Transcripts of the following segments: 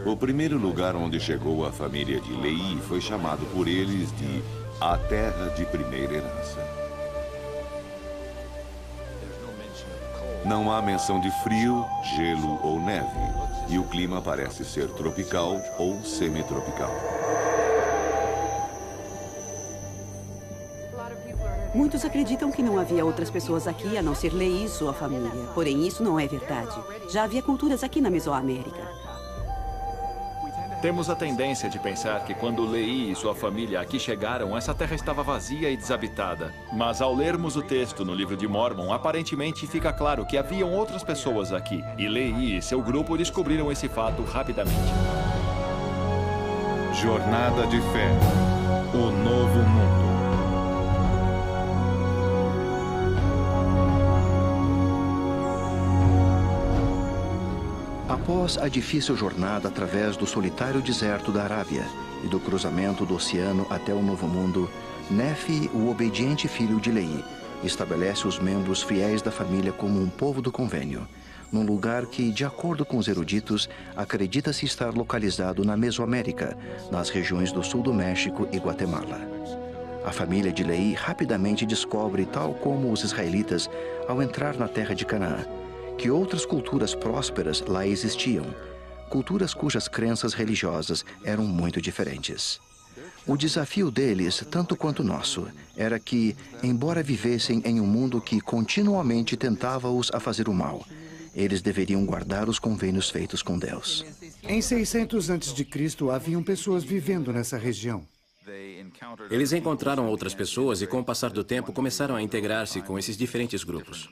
O primeiro lugar onde chegou a família de Lehi foi chamado por eles de a Terra de Primeira Herança. Não há menção de frio, gelo ou neve, e o clima parece ser tropical ou semitropical. Muitos acreditam que não havia outras pessoas aqui a não ser Lehi e sua família. Porém, isso não é verdade. Já havia culturas aqui na Mesoamérica. Temos a tendência de pensar que quando Lehi e sua família aqui chegaram, essa terra estava vazia e desabitada. Mas ao lermos o texto no livro de Mórmon, aparentemente fica claro que haviam outras pessoas aqui. E Lehi e seu grupo descobriram esse fato rapidamente. Jornada de Fé. O Novo Mundo. Após a difícil jornada através do solitário deserto da Arábia e do cruzamento do oceano até o Novo Mundo, Nefi, o obediente filho de Lehi, estabelece os membros fiéis da família como um povo do convênio, num lugar que, de acordo com os eruditos, acredita-se estar localizado na Mesoamérica, nas regiões do sul do México e Guatemala. A família de Lehi rapidamente descobre, tal como os israelitas, ao entrar na terra de Canaã, que outras culturas prósperas lá existiam, culturas cujas crenças religiosas eram muito diferentes. O desafio deles, tanto quanto nosso, era que, embora vivessem em um mundo que continuamente tentava-os a fazer o mal, eles deveriam guardar os convênios feitos com Deus. Em 600 a.C., haviam pessoas vivendo nessa região. Eles encontraram outras pessoas e, com o passar do tempo, começaram a integrar-se com esses diferentes grupos.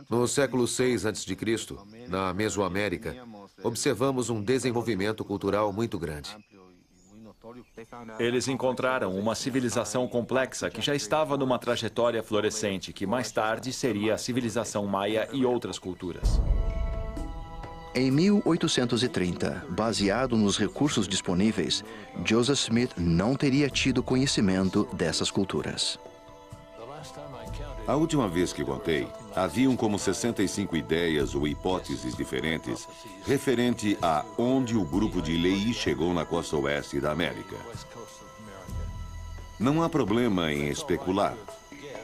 No século VI a.C., na Mesoamérica, observamos um desenvolvimento cultural muito grande. Eles encontraram uma civilização complexa que já estava numa trajetória florescente, que mais tarde seria a civilização maia e outras culturas. Em 1830, baseado nos recursos disponíveis, Joseph Smith não teria tido conhecimento dessas culturas. A última vez que contei, haviam como 65 ideias ou hipóteses diferentes referente a onde o grupo de Lehi chegou na costa oeste da América. Não há problema em especular,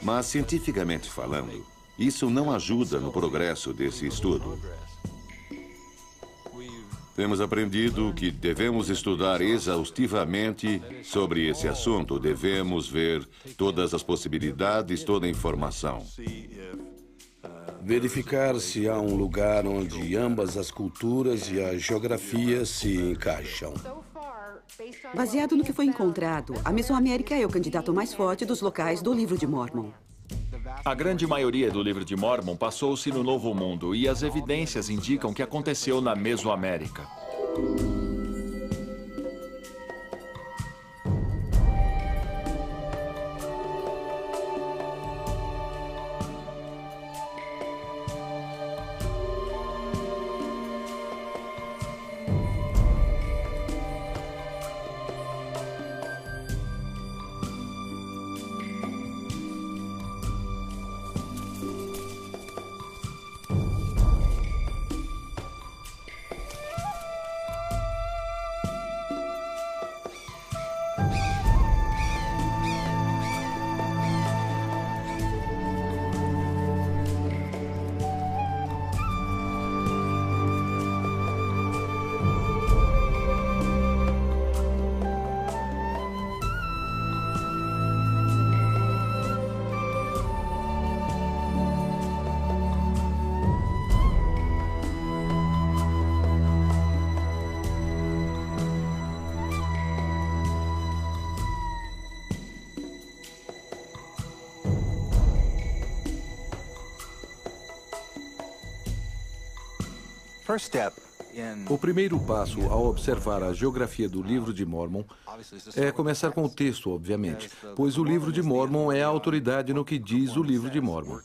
mas cientificamente falando, isso não ajuda no progresso desse estudo. Temos aprendido que devemos estudar exaustivamente sobre esse assunto. Devemos ver todas as possibilidades, toda a informação. Verificar se há um lugar onde ambas as culturas e a geografia se encaixam. Baseado no que foi encontrado, a Mesoamérica é o candidato mais forte dos locais do livro de Mórmon. A grande maioria do livro de Mórmon passou-se no Novo Mundo e as evidências indicam que aconteceu na Mesoamérica. O primeiro passo ao observar a geografia do livro de Mórmon é começar com o texto, obviamente, pois o livro de Mórmon é a autoridade no que diz o livro de Mórmon.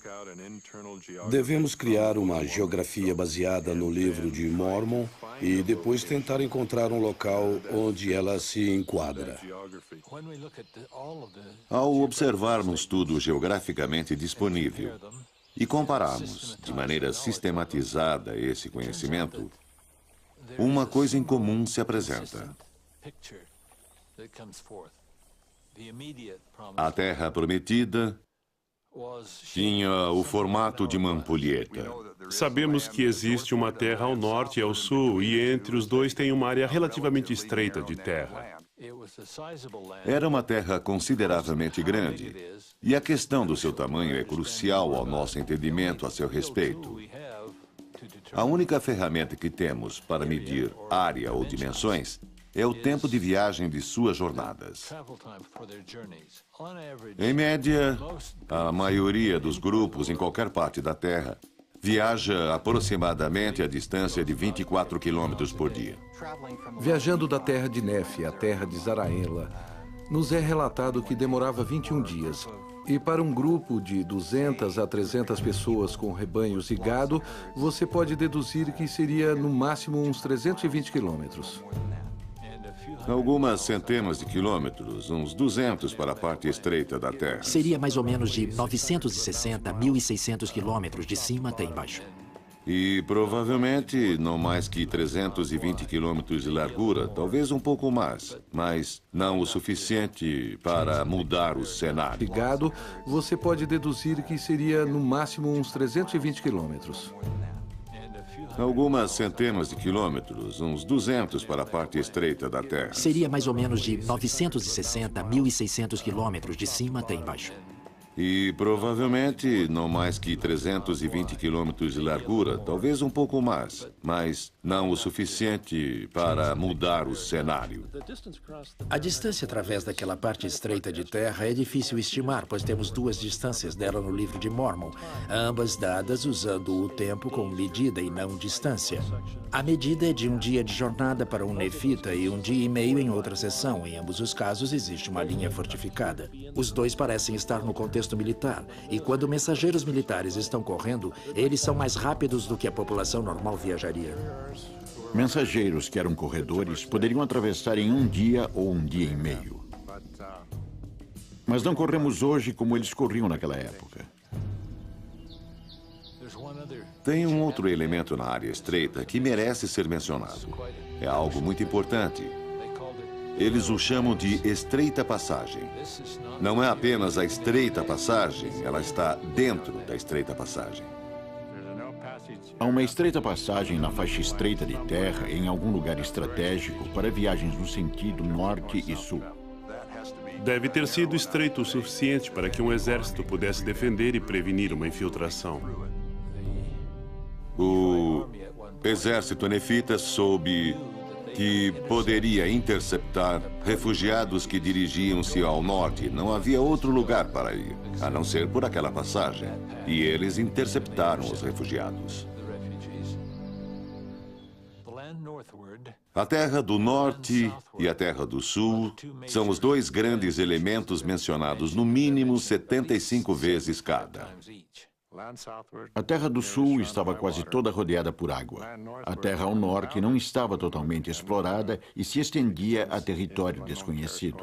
Devemos criar uma geografia baseada no livro de Mórmon e depois tentar encontrar um local onde ela se enquadra. Ao observarmos tudo geograficamente disponível, e compararmos de maneira sistematizada esse conhecimento, uma coisa em comum se apresenta. A Terra Prometida tinha o formato de uma ampulheta. Sabemos que existe uma terra ao norte e ao sul, e entre os dois tem uma área relativamente estreita de terra. Era uma terra consideravelmente grande, e a questão do seu tamanho é crucial ao nosso entendimento a seu respeito. A única ferramenta que temos para medir área ou dimensões é o tempo de viagem de suas jornadas. Em média, a maioria dos grupos em qualquer parte da Terra viaja aproximadamente a distância de 24 quilômetros por dia. Viajando da terra de Nefe à terra de Zaraenla, nos é relatado que demorava 21 dias. E para um grupo de 200 a 300 pessoas com rebanhos e gado, você pode deduzir que seria no máximo uns 320 quilômetros. Algumas centenas de quilômetros, uns 200 para a parte estreita da Terra. Seria mais ou menos de 960 a 1.600 quilômetros de cima até embaixo. E provavelmente não mais que 320 quilômetros de largura, talvez um pouco mais, mas não o suficiente para mudar o cenário. Ligado, você pode deduzir que seria no máximo uns 320 quilômetros. Algumas centenas de quilômetros, uns 200 para a parte estreita da Terra. Seria mais ou menos de 960 a 1.600 quilômetros de cima até embaixo. E provavelmente não mais que 320 quilômetros de largura, talvez um pouco mais, mas não o suficiente para mudar o cenário. A distância através daquela parte estreita de terra é difícil estimar, pois temos duas distâncias dela no livro de Mormon, ambas dadas usando o tempo como medida e não distância. A medida é de um dia de jornada para um nefita e um dia e meio em outra seção. Em ambos os casos existe uma linha fortificada. Os dois parecem estar no contexto militar, e quando mensageiros militares estão correndo, eles são mais rápidos do que a população normal viajaria. Mensageiros que eram corredores poderiam atravessar em um dia ou um dia e meio. Mas não corremos hoje como eles corriam naquela época. Tem um outro elemento na área estreita que merece ser mencionado. É algo muito importante. Eles o chamam de estreita passagem. Não é apenas a estreita passagem, ela está dentro da estreita passagem. Há uma estreita passagem na faixa estreita de terra em algum lugar estratégico para viagens no sentido norte e sul. Deve ter sido estreito o suficiente para que um exército pudesse defender e prevenir uma infiltração. O exército nefita soube que poderia interceptar refugiados que dirigiam-se ao norte. Não havia outro lugar para ir, a não ser por aquela passagem. E eles interceptaram os refugiados. A Terra do Norte e a Terra do Sul são os dois grandes elementos mencionados no mínimo 75 vezes cada. A Terra do Sul estava quase toda rodeada por água. A Terra ao norte não estava totalmente explorada e se estendia a território desconhecido.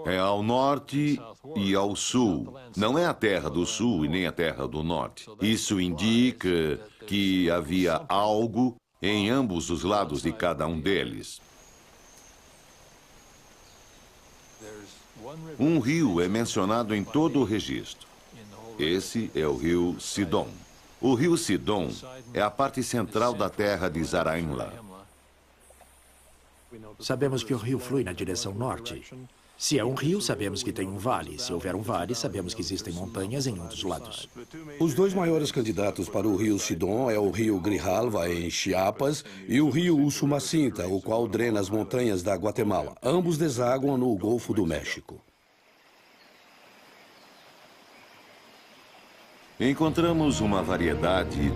É ao norte e ao sul. Não é a Terra do Sul e nem a Terra do Norte. Isso indica que havia algo em ambos os lados de cada um deles. Um rio é mencionado em todo o registro. Esse é o rio Sidom. O rio Sidom é a parte central da terra de Zaraenla. Sabemos que o rio flui na direção norte. Se é um rio, sabemos que tem um vale. Se houver um vale, sabemos que existem montanhas em um dos lados. Os dois maiores candidatos para o rio Sidom é o rio Grijalva, em Chiapas, e o rio Usumacinta, o qual drena as montanhas da Guatemala. Ambos desaguam no Golfo do México. Encontramos uma variedade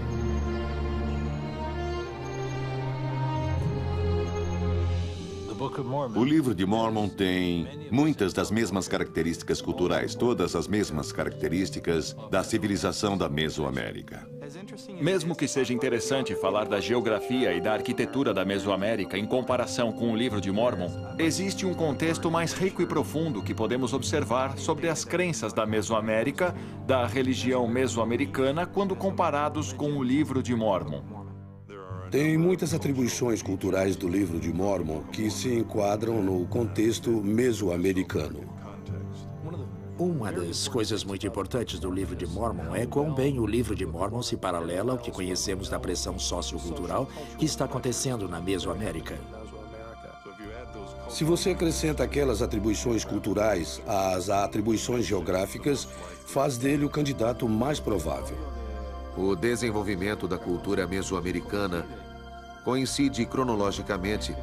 O livro de Mormon tem muitas das mesmas características culturais, todas as mesmas características da civilização da Mesoamérica. Mesmo que seja interessante falar da geografia e da arquitetura da Mesoamérica em comparação com o Livro de Mórmon, existe um contexto mais rico e profundo que podemos observar sobre as crenças da Mesoamérica, da religião mesoamericana, quando comparados com o Livro de Mórmon. Tem muitas atribuições culturais do Livro de Mórmon que se enquadram no contexto mesoamericano. Uma das coisas muito importantes do Livro de Mórmon é quão bem o Livro de Mórmon se paralela ao que conhecemos da pressão sociocultural que está acontecendo na Mesoamérica. Se você acrescenta aquelas atribuições culturais às atribuições geográficas, faz dele o candidato mais provável. O desenvolvimento da cultura mesoamericana coincide cronologicamente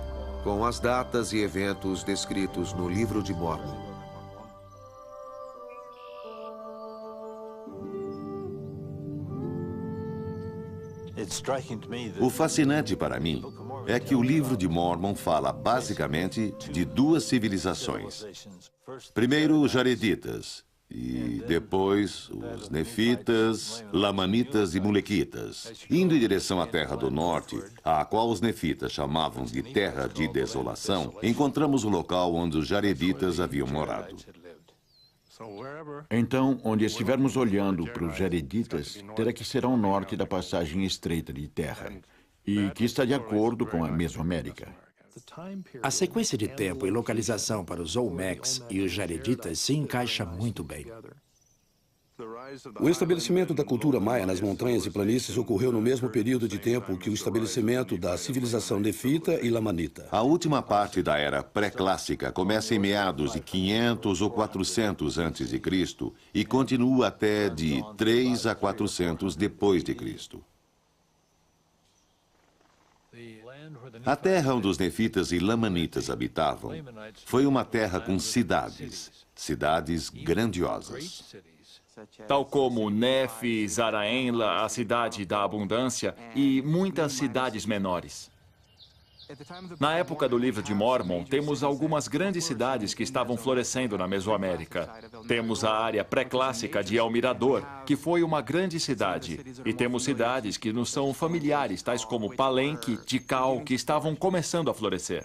com as datas e eventos descritos no Livro de Mórmon. O fascinante para mim é que o Livro de Mórmon fala basicamente de duas civilizações. Primeiro, os Jareditas, e depois os Nefitas, Lamanitas e Mulequitas, indo em direção à Terra do Norte, a qual os Nefitas chamavam de Terra de Desolação. Encontramos o local onde os Jareditas haviam morado. Então, onde estivermos olhando para os Jareditas, terá que ser ao norte da passagem estreita de terra, e que está de acordo com a Mesoamérica. A sequência de tempo e localização para os Olmecs e os Jareditas se encaixa muito bem. O estabelecimento da cultura maia nas montanhas e planícies ocorreu no mesmo período de tempo que o estabelecimento da civilização nefita e lamanita. A última parte da era pré-clássica começa em meados de 500 ou 400 a.C. e continua até de 3 a 400 depois de Cristo. A terra onde os nefitas e lamanitas habitavam foi uma terra com cidades grandiosas. Tal como Nefe, Zaraenla, a cidade da abundância, e muitas cidades menores. Na época do Livro de Mórmon, temos algumas grandes cidades que estavam florescendo na Mesoamérica. Temos a área pré-clássica de El Mirador, que foi uma grande cidade. E temos cidades que nos são familiares, tais como Palenque, Tikal, que estavam começando a florescer.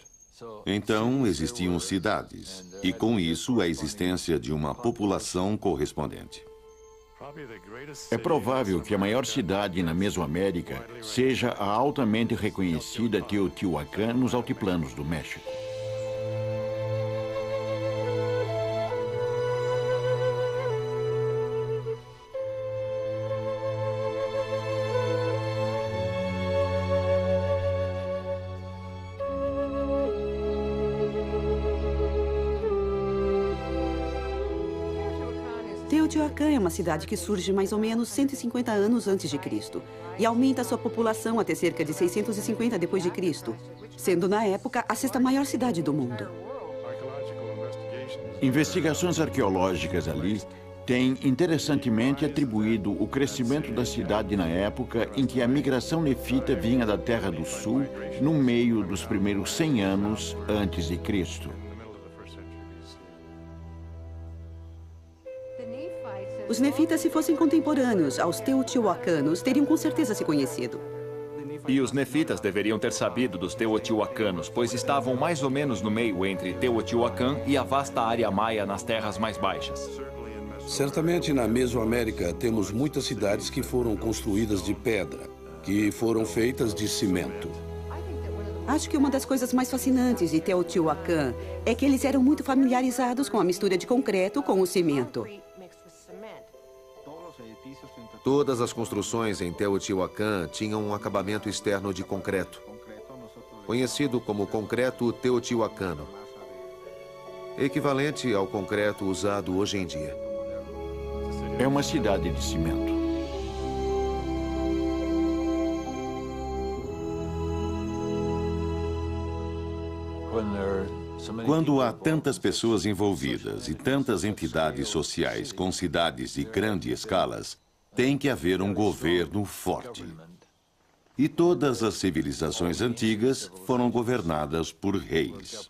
Então, existiam cidades, e com isso a existência de uma população correspondente. É provável que a maior cidade na Mesoamérica seja a altamente reconhecida Teotihuacan nos altiplanos do México. Teotihuacan é uma cidade que surge mais ou menos 150 anos antes de Cristo e aumenta sua população até cerca de 650 depois de Cristo, sendo na época a sexta maior cidade do mundo. Investigações arqueológicas ali têm interessantemente atribuído o crescimento da cidade na época em que a migração nefita vinha da Terra do Sul no meio dos primeiros 100 anos antes de Cristo. Os nefitas, se fossem contemporâneos aos teotihuacanos, teriam com certeza se conhecido. E os nefitas deveriam ter sabido dos teotihuacanos, pois estavam mais ou menos no meio entre Teotihuacan e a vasta área maia nas terras mais baixas. Certamente na Mesoamérica temos muitas cidades que foram construídas de pedra, que foram feitas de cimento. Acho que uma das coisas mais fascinantes de Teotihuacan é que eles eram muito familiarizados com a mistura de concreto com o cimento. Todas as construções em Teotihuacan tinham um acabamento externo de concreto, conhecido como concreto teotihuacano, equivalente ao concreto usado hoje em dia. É uma cidade de cimento. Quando há tantas pessoas envolvidas e tantas entidades sociais com cidades de grandes escalas, tem que haver um governo forte. E todas as civilizações antigas foram governadas por reis.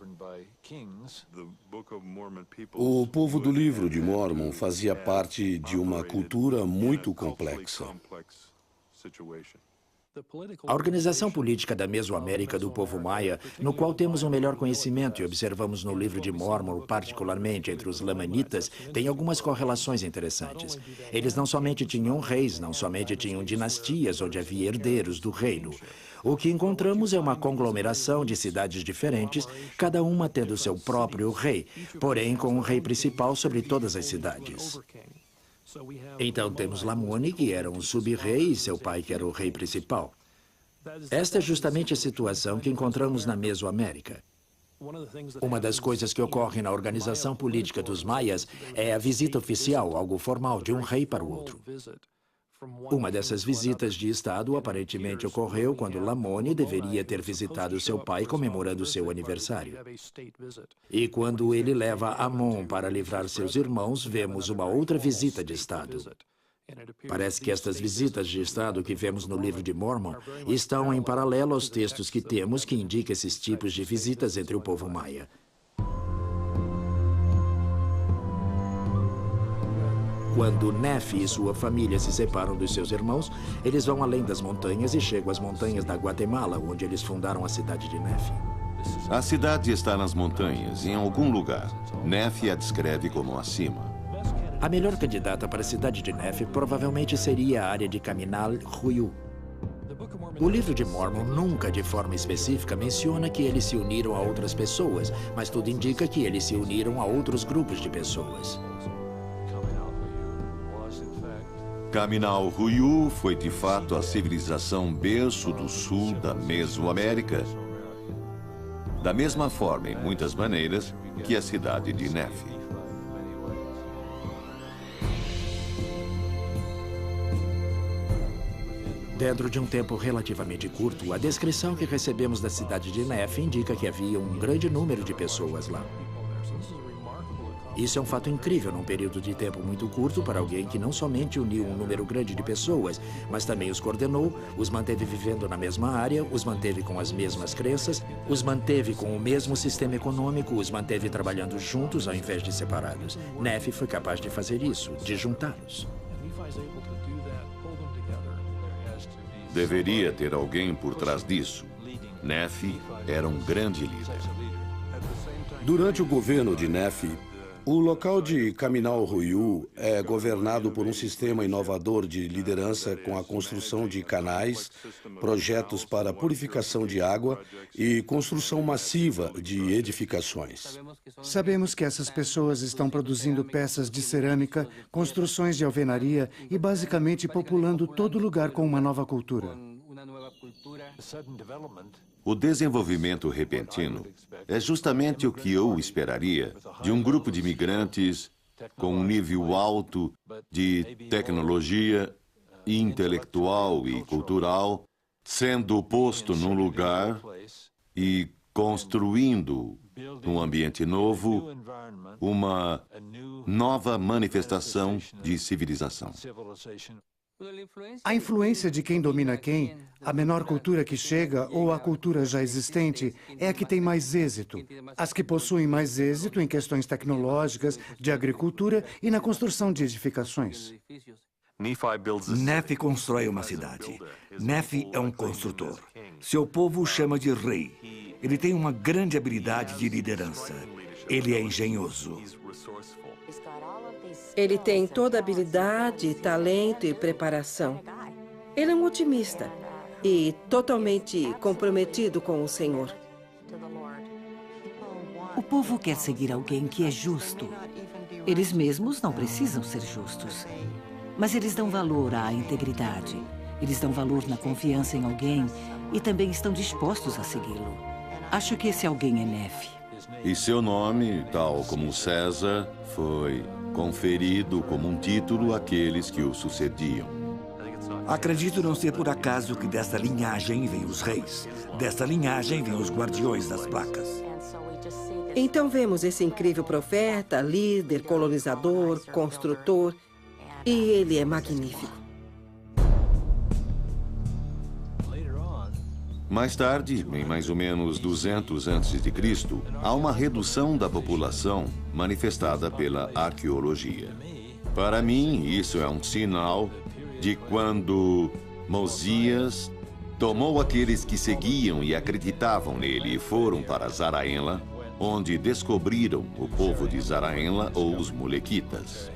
O povo do Livro de Mórmon fazia parte de uma cultura muito complexa. A organização política da Mesoamérica do povo maia, no qual temos um melhor conhecimento e observamos no livro de Mórmon, particularmente entre os lamanitas, tem algumas correlações interessantes. Eles não somente tinham reis, não somente tinham dinastias onde havia herdeiros do reino. O que encontramos é uma conglomeração de cidades diferentes, cada uma tendo seu próprio rei, porém com um rei principal sobre todas as cidades. Então temos Lamoni, que era um sub-rei, e seu pai, que era o rei principal. Esta é justamente a situação que encontramos na Mesoamérica. Uma das coisas que ocorre na organização política dos maias é a visita oficial, algo formal, de um rei para o outro. Uma dessas visitas de Estado aparentemente ocorreu quando Lamoni deveria ter visitado seu pai comemorando seu aniversário. E quando ele leva Amon para livrar seus irmãos, vemos uma outra visita de Estado. Parece que estas visitas de Estado que vemos no livro de Mórmon estão em paralelo aos textos que temos que indicam esses tipos de visitas entre o povo maia. Quando Nefi e sua família se separam dos seus irmãos, eles vão além das montanhas e chegam às montanhas da Guatemala, onde eles fundaram a cidade de Nefi. A cidade está nas montanhas, em algum lugar. Nefi a descreve como acima. A melhor candidata para a cidade de Nefi provavelmente seria a área de Caminal Ruiu. O livro de Mórmon nunca, de forma específica, menciona que eles se uniram a outras pessoas, mas tudo indica que eles se uniram a outros grupos de pessoas. Caminal Ruiu foi de fato a civilização berço do sul da Mesoamérica, da mesma forma, em muitas maneiras, que a cidade de Nefi. Dentro de um tempo relativamente curto, a descrição que recebemos da cidade de Nefi indica que havia um grande número de pessoas lá. Isso é um fato incrível num período de tempo muito curto para alguém que não somente uniu um número grande de pessoas, mas também os coordenou, os manteve vivendo na mesma área, os manteve com as mesmas crenças, os manteve com o mesmo sistema econômico, os manteve trabalhando juntos ao invés de separados. Nefi foi capaz de fazer isso, de juntá-los. Deveria ter alguém por trás disso. Nefi era um grande líder. Durante o governo de Nefi, o local de Caminal Ruiu é governado por um sistema inovador de liderança com a construção de canais, projetos para purificação de água e construção massiva de edificações. Sabemos que essas pessoas estão produzindo peças de cerâmica, construções de alvenaria e basicamente populando todo lugar com uma nova cultura. O desenvolvimento repentino é justamente o que eu esperaria de um grupo de imigrantes com um nível alto de tecnologia intelectual e cultural, sendo posto num lugar e construindo num ambiente novo uma nova manifestação de civilização. A influência de quem domina quem, a menor cultura que chega ou a cultura já existente é a que tem mais êxito. As que possuem mais êxito em questões tecnológicas, de agricultura e na construção de edificações. Nefi constrói uma cidade. Nefi é um construtor. Seu povo o chama de rei. Ele tem uma grande habilidade de liderança. Ele é engenhoso. Ele tem toda a habilidade, talento e preparação. Ele é um otimista e totalmente comprometido com o Senhor. O povo quer seguir alguém que é justo. Eles mesmos não precisam ser justos. Mas eles dão valor à integridade. Eles dão valor na confiança em alguém e também estão dispostos a segui-lo. Acho que esse alguém é Nefi. E seu nome, tal como César, foi conferido como um título àqueles que o sucediam. Acredito não ser por acaso que desta linhagem vêm os reis. Desta linhagem vêm os guardiões das placas. Então vemos esse incrível profeta, líder, colonizador, construtor, e ele é magnífico. Mais tarde, em mais ou menos 200 a.C., há uma redução da população manifestada pela arqueologia. Para mim, isso é um sinal de quando Mosias tomou aqueles que seguiam e acreditavam nele e foram para Zaraenla, onde descobriram o povo de Zaraenla ou os Molequitas.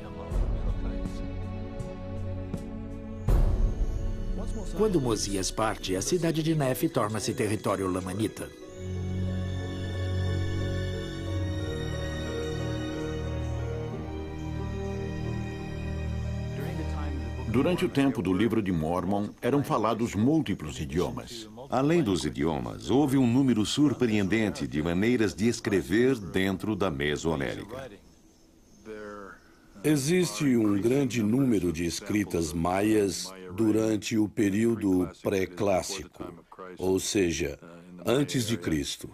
Quando Mosias parte, a cidade de Nefe torna-se território lamanita. Durante o tempo do Livro de Mórmon, eram falados múltiplos idiomas. Além dos idiomas, houve um número surpreendente de maneiras de escrever dentro da Mesoamérica. Existe um grande número de escritas maias durante o período pré-clássico, ou seja, antes de Cristo.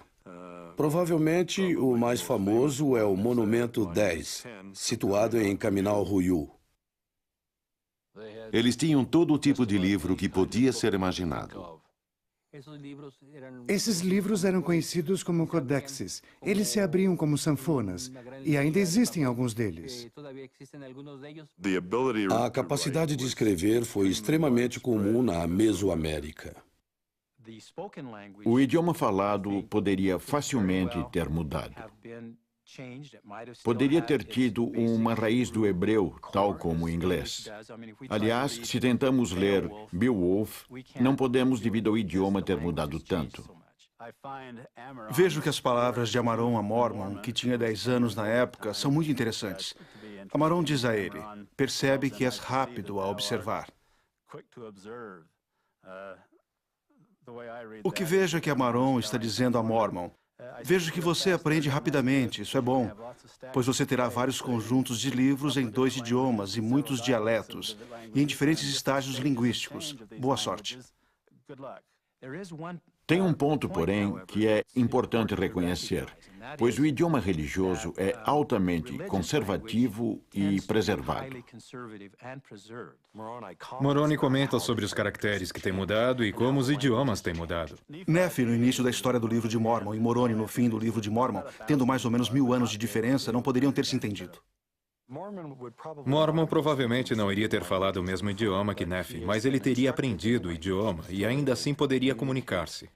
Provavelmente o mais famoso é o Monumento 10, situado em Caminal Ruiú. Eles tinham todo o tipo de livro que podia ser imaginado. Esses livros eram conhecidos como codexes. Eles se abriam como sanfonas, e ainda existem alguns deles. A capacidade de escrever foi extremamente comum na Mesoamérica. O idioma falado poderia facilmente ter mudado. Poderia ter tido uma raiz do hebreu, tal como o inglês. Aliás, se tentamos ler Beowulf, não podemos, devido ao idioma, ter mudado tanto. Vejo que as palavras de Amaron a Mormon, que tinha 10 anos na época, são muito interessantes. Amaron diz a ele: percebe que és rápido a observar. O que vejo é que Amaron está dizendo a Mormon: vejo que você aprende rapidamente, isso é bom, pois você terá vários conjuntos de livros em 2 idiomas e muitos dialetos, e em diferentes estágios linguísticos. Boa sorte. Tem um ponto, porém, que é importante reconhecer, pois o idioma religioso é altamente conservativo e preservado. Moroni comenta sobre os caracteres que têm mudado e como os idiomas têm mudado. Nefe, no início da história do Livro de Mórmon, e Moroni, no fim do Livro de Mórmon, tendo mais ou menos 1000 anos de diferença, não poderiam ter se entendido. Mormon provavelmente não iria ter falado o mesmo idioma que Nefe, mas ele teria aprendido o idioma e ainda assim poderia comunicar-se.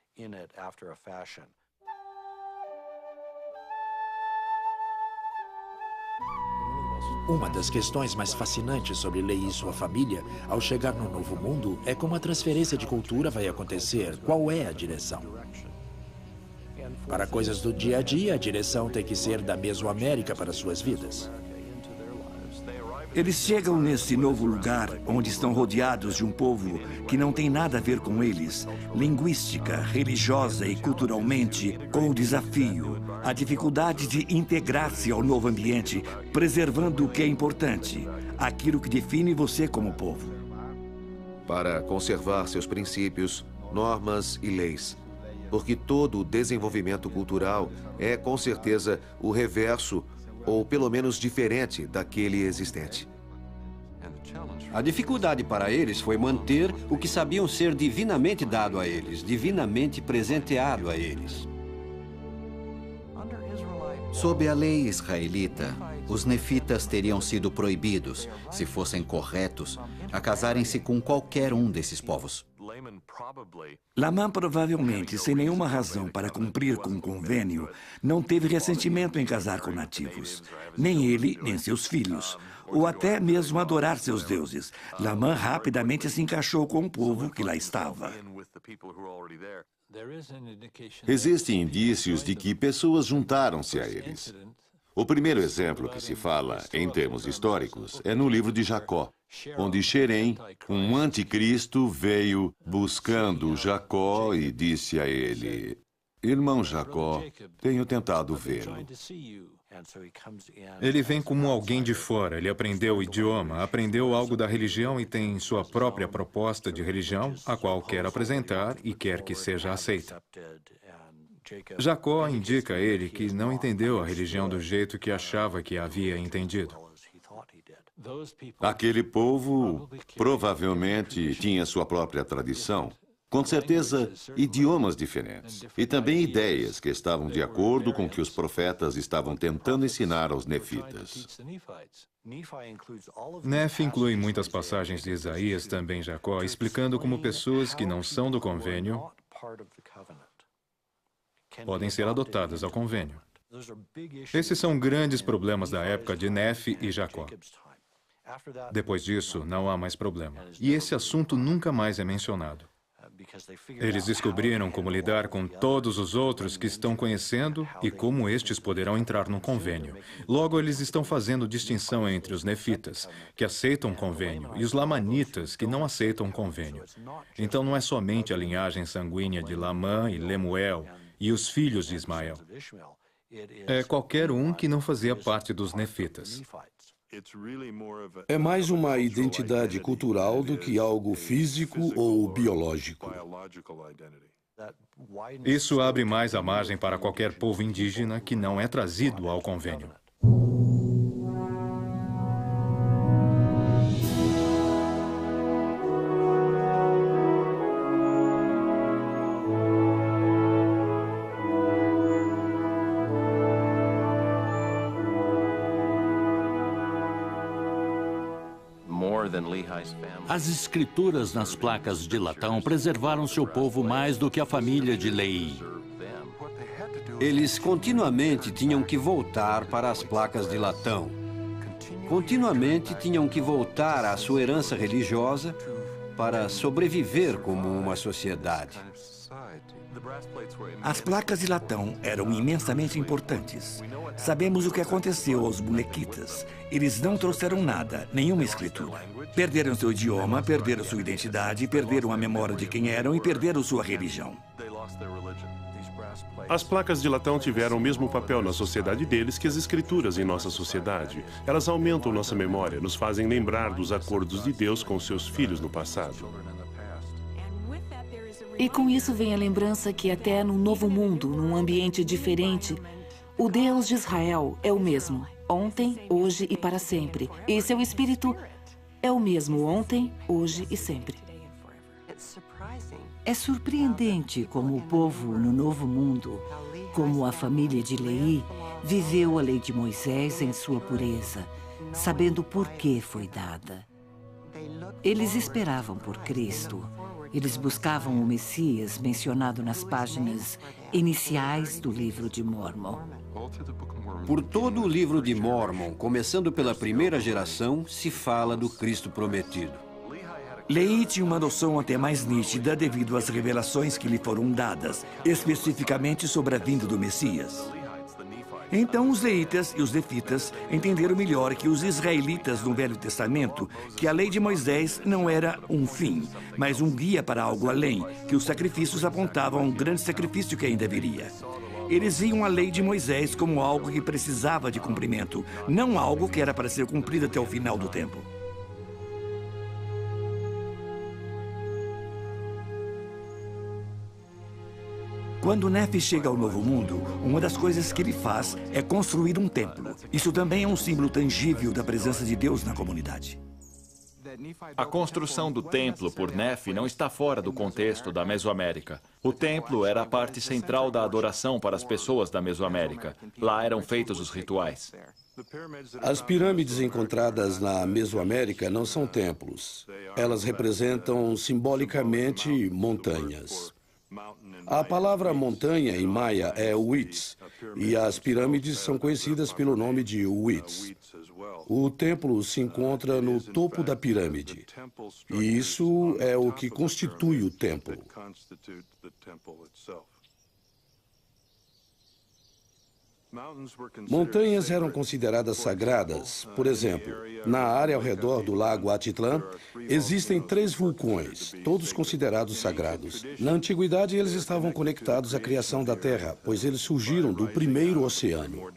Uma das questões mais fascinantes sobre Lehi e sua família, ao chegar no Novo Mundo, é como a transferência de cultura vai acontecer. Qual é a direção? Para coisas do dia a dia, a direção tem que ser da Mesoamérica para suas vidas. Eles chegam nesse novo lugar onde estão rodeados de um povo que não tem nada a ver com eles, linguística, religiosa e culturalmente, com o desafio, a dificuldade de integrar-se ao novo ambiente, preservando o que é importante, aquilo que define você como povo. Para conservar seus princípios, normas e leis. Porque todo o desenvolvimento cultural é, com certeza, o reverso ou pelo menos diferente daquele existente. A dificuldade para eles foi manter o que sabiam ser divinamente dado a eles, divinamente presenteado a eles. Sob a lei israelita, os nefitas teriam sido proibidos, se fossem corretos, a casarem-se com qualquer um desses povos. Lamã provavelmente, sem nenhuma razão para cumprir com o convênio, não teve ressentimento em casar com nativos. Nem ele, nem seus filhos. Ou até mesmo adorar seus deuses. Lamã rapidamente se encaixou com o povo que lá estava. Existem indícios de que pessoas juntaram-se a eles. O primeiro exemplo que se fala, em termos históricos, é no livro de Jacó, onde Xerém, um anticristo, veio buscando Jacó e disse a ele: "Irmão Jacó, tenho tentado vê-lo." Ele vem como alguém de fora, ele aprendeu o idioma, aprendeu algo da religião e tem sua própria proposta de religião, a qual quer apresentar e quer que seja aceita. Jacó indica a ele que não entendeu a religião do jeito que achava que havia entendido. Aquele povo provavelmente tinha sua própria tradição, Com certeza, idiomas diferentes. E também ideias que estavam de acordo com o que os profetas estavam tentando ensinar aos nefitas. Nefe inclui muitas passagens de Isaías, também Jacó, explicando como pessoas que não são do convênio podem ser adotadas ao convênio. Esses são grandes problemas da época de Nefe e Jacó. Depois disso, não há mais problema. E esse assunto nunca mais é mencionado. Eles descobriram como lidar com todos os outros que estão conhecendo e como estes poderão entrar no convênio. Logo, eles estão fazendo distinção entre os nefitas, que aceitam convênio, e os lamanitas, que não aceitam convênio. Então, não é somente a linhagem sanguínea de Lamã e Lemuel e os filhos de Ismael. É qualquer um que não fazia parte dos nefitas. É mais uma identidade cultural do que algo físico ou biológico. Isso abre mais a margem para qualquer povo indígena que não é trazido ao convênio. As escrituras nas placas de latão preservaram seu povo mais do que a família de Leí. Eles continuamente tinham que voltar para as placas de latão. Continuamente tinham que voltar à sua herança religiosa para sobreviver como uma sociedade. As placas de latão eram imensamente importantes. Sabemos o que aconteceu aos bonequitas. Eles não trouxeram nada, nenhuma escritura. Perderam seu idioma, perderam sua identidade, perderam a memória de quem eram e perderam sua religião. As placas de latão tiveram o mesmo papel na sociedade deles que as escrituras em nossa sociedade. Elas aumentam nossa memória, nos fazem lembrar dos acordos de Deus com seus filhos no passado. E com isso vem a lembrança que até no novo mundo, num ambiente diferente, o Deus de Israel é o mesmo, ontem, hoje e para sempre. E seu espírito é o mesmo ontem, hoje e sempre. É surpreendente como o povo no novo mundo, como a família de Leí, viveu a lei de Moisés em sua pureza, sabendo por que foi dada. Eles esperavam por Cristo. Eles buscavam o Messias mencionado nas páginas iniciais do livro de Mórmon. Por todo o livro de Mórmon, começando pela primeira geração, se fala do Cristo prometido. Leí tinha uma noção até mais nítida devido às revelações que lhe foram dadas, especificamente sobre a vinda do Messias. Então os leítas e os nefitas entenderam melhor que os israelitas no Velho Testamento, que a lei de Moisés não era um fim, mas um guia para algo além, que os sacrifícios apontavam a um grande sacrifício que ainda viria. Eles viam a lei de Moisés como algo que precisava de cumprimento, não algo que era para ser cumprido até o final do tempo. Quando Nefe chega ao Novo Mundo, uma das coisas que ele faz é construir um templo. Isso também é um símbolo tangível da presença de Deus na comunidade. A construção do templo por Nefe não está fora do contexto da Mesoamérica. O templo era a parte central da adoração para as pessoas da Mesoamérica. Lá eram feitos os rituais. As pirâmides encontradas na Mesoamérica não são templos. Elas representam simbolicamente montanhas. A palavra montanha em maia é Uits, e as pirâmides são conhecidas pelo nome de Uits. O templo se encontra no topo da pirâmide, e isso é o que constitui o templo. Montanhas eram consideradas sagradas. Por exemplo, na área ao redor do lago Atitlã, existem 3 vulcões, todos considerados sagrados. Na antiguidade, eles estavam conectados à criação da Terra, pois eles surgiram do primeiro oceano.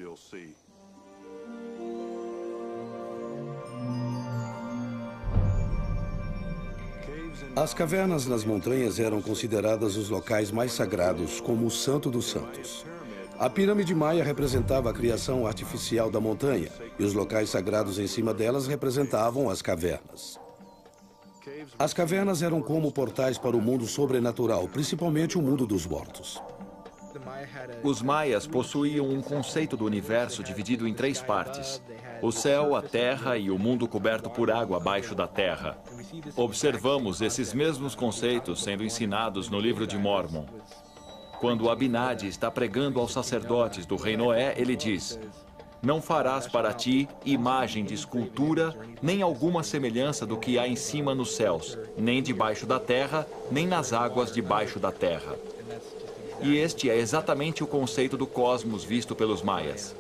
As cavernas nas montanhas eram consideradas os locais mais sagrados, como o Santo dos Santos. A pirâmide maia representava a criação artificial da montanha, e os locais sagrados em cima delas representavam as cavernas. As cavernas eram como portais para o mundo sobrenatural, principalmente o mundo dos mortos. Os maias possuíam um conceito do universo dividido em 3 partes: o céu, a terra e o mundo coberto por água abaixo da terra. Observamos esses mesmos conceitos sendo ensinados no livro de Mórmon. Quando Abinadi está pregando aos sacerdotes do rei Noé, ele diz: não farás para ti imagem de escultura, nem alguma semelhança do que há em cima nos céus, nem debaixo da terra, nem nas águas debaixo da terra. E este é exatamente o conceito do cosmos visto pelos maias.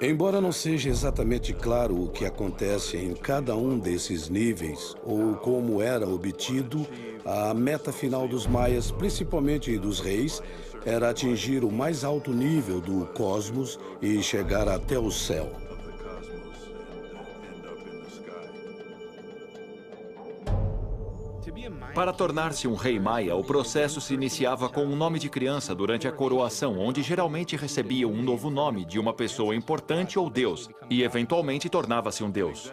Embora não seja exatamente claro o que acontece em cada um desses níveis, ou como era obtido, a meta final dos maias, principalmente dos reis, era atingir o mais alto nível do cosmos e chegar até o céu. Para tornar-se um rei maia, o processo se iniciava com um nome de criança durante a coroação, onde geralmente recebia um novo nome de uma pessoa importante ou deus, e eventualmente tornava-se um deus.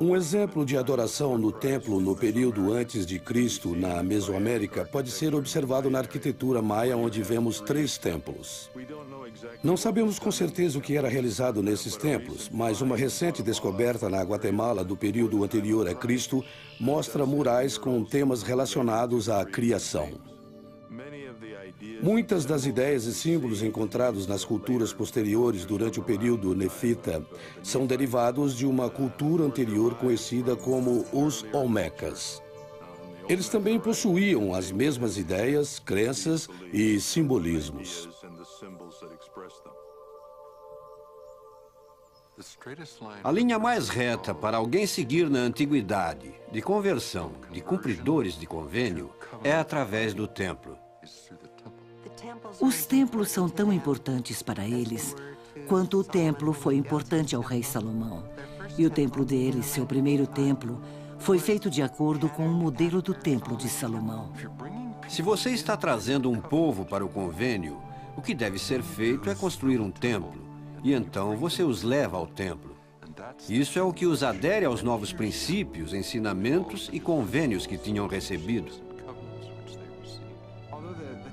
Um exemplo de adoração no templo no período antes de Cristo, na Mesoamérica, pode ser observado na arquitetura maia, onde vemos 3 templos. Não sabemos com certeza o que era realizado nesses templos, mas uma recente descoberta na Guatemala do período anterior a Cristo mostra murais com temas relacionados à criação. Muitas das ideias e símbolos encontrados nas culturas posteriores durante o período nefita são derivados de uma cultura anterior conhecida como os Olmecas. Eles também possuíam as mesmas ideias, crenças e simbolismos. A linha mais reta para alguém seguir na antiguidade, de conversão, de cumpridores de convênio, é através do templo. Os templos são tão importantes para eles quanto o templo foi importante ao rei Salomão. E o templo dele, seu primeiro templo, foi feito de acordo com o modelo do templo de Salomão. Se você está trazendo um povo para o convênio, o que deve ser feito é construir um templo. E então você os leva ao templo. Isso é o que os adere aos novos princípios, ensinamentos e convênios que tinham recebido.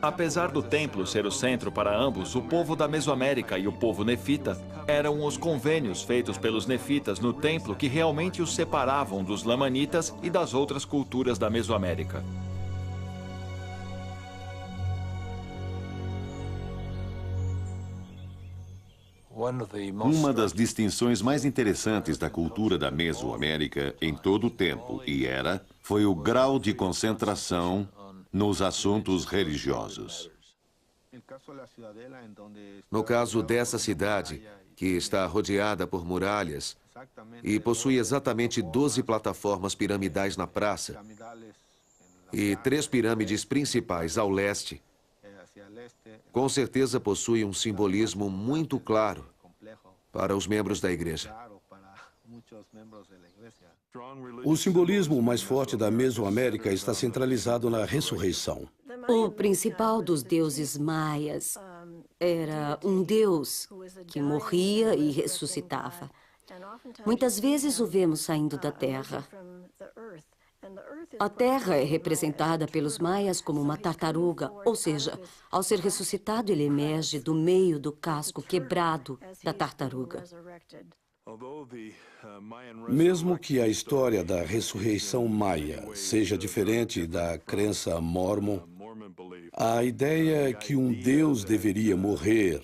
Apesar do templo ser o centro para ambos, o povo da Mesoamérica e o povo nefita eram os convênios feitos pelos nefitas no templo que realmente os separavam dos lamanitas e das outras culturas da Mesoamérica. Uma das distinções mais interessantes da cultura da Mesoamérica em todo o tempo foi o grau de concentração nos assuntos religiosos. No caso dessa cidade, que está rodeada por muralhas e possui exatamente 12 plataformas piramidais na praça e 3 pirâmides principais ao leste, com certeza possui um simbolismo muito claro para os membros da igreja. O simbolismo mais forte da Mesoamérica está centralizado na ressurreição. O principal dos deuses maias era um deus que morria e ressuscitava. Muitas vezes o vemos saindo da terra. A terra é representada pelos maias como uma tartaruga, ou seja, ao ser ressuscitado, ele emerge do meio do casco quebrado da tartaruga. Mesmo que a história da ressurreição maia seja diferente da crença mórmon, a ideia é que um Deus deveria morrer,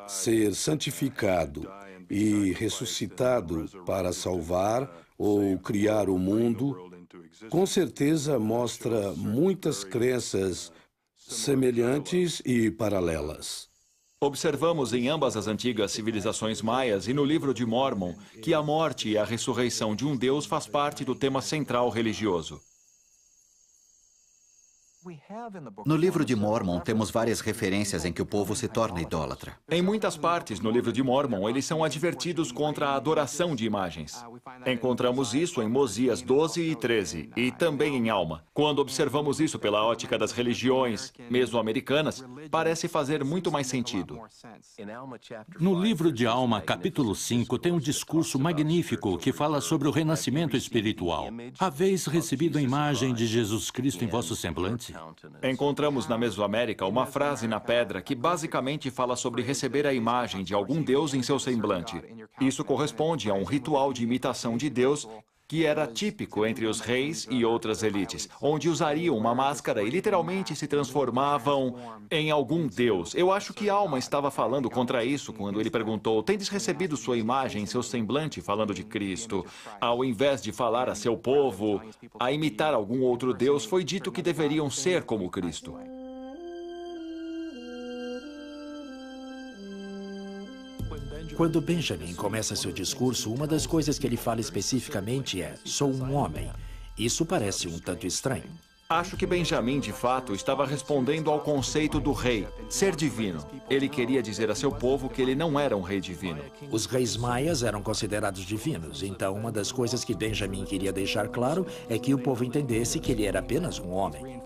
ser santificado e ressuscitado para salvar ou criar o mundo, com certeza mostra muitas crenças semelhantes e paralelas. Observamos em ambas as antigas civilizações maias e no livro de Mórmon que a morte e a ressurreição de um deus faz parte do tema central religioso. No livro de Mórmon, temos várias referências em que o povo se torna idólatra. Em muitas partes no livro de Mórmon, eles são advertidos contra a adoração de imagens. Encontramos isso em Mosias 12 e 13, e também em Alma. Quando observamos isso pela ótica das religiões mesoamericanas, parece fazer muito mais sentido. No livro de Alma, capítulo 5, tem um discurso magnífico que fala sobre o renascimento espiritual. Haveis recebido a imagem de Jesus Cristo em vosso semblante? Encontramos na Mesoamérica uma frase na pedra que basicamente fala sobre receber a imagem de algum deus em seu semblante. Isso corresponde a um ritual de imitação de Deus que era típico entre os reis e outras elites, onde usariam uma máscara e literalmente se transformavam em algum deus. Eu acho que Alma estava falando contra isso quando ele perguntou: tendes recebido sua imagem em seu semblante, falando de Cristo? Ao invés de falar a seu povo a imitar algum outro deus, foi dito que deveriam ser como Cristo. Quando Benjamin começa seu discurso, uma das coisas que ele fala especificamente é: sou um homem. Isso parece um tanto estranho. Acho que Benjamin, de fato, estava respondendo ao conceito do rei, ser divino. Ele queria dizer a seu povo que ele não era um rei divino. Os reis maias eram considerados divinos, então uma das coisas que Benjamin queria deixar claro é que o povo entendesse que ele era apenas um homem.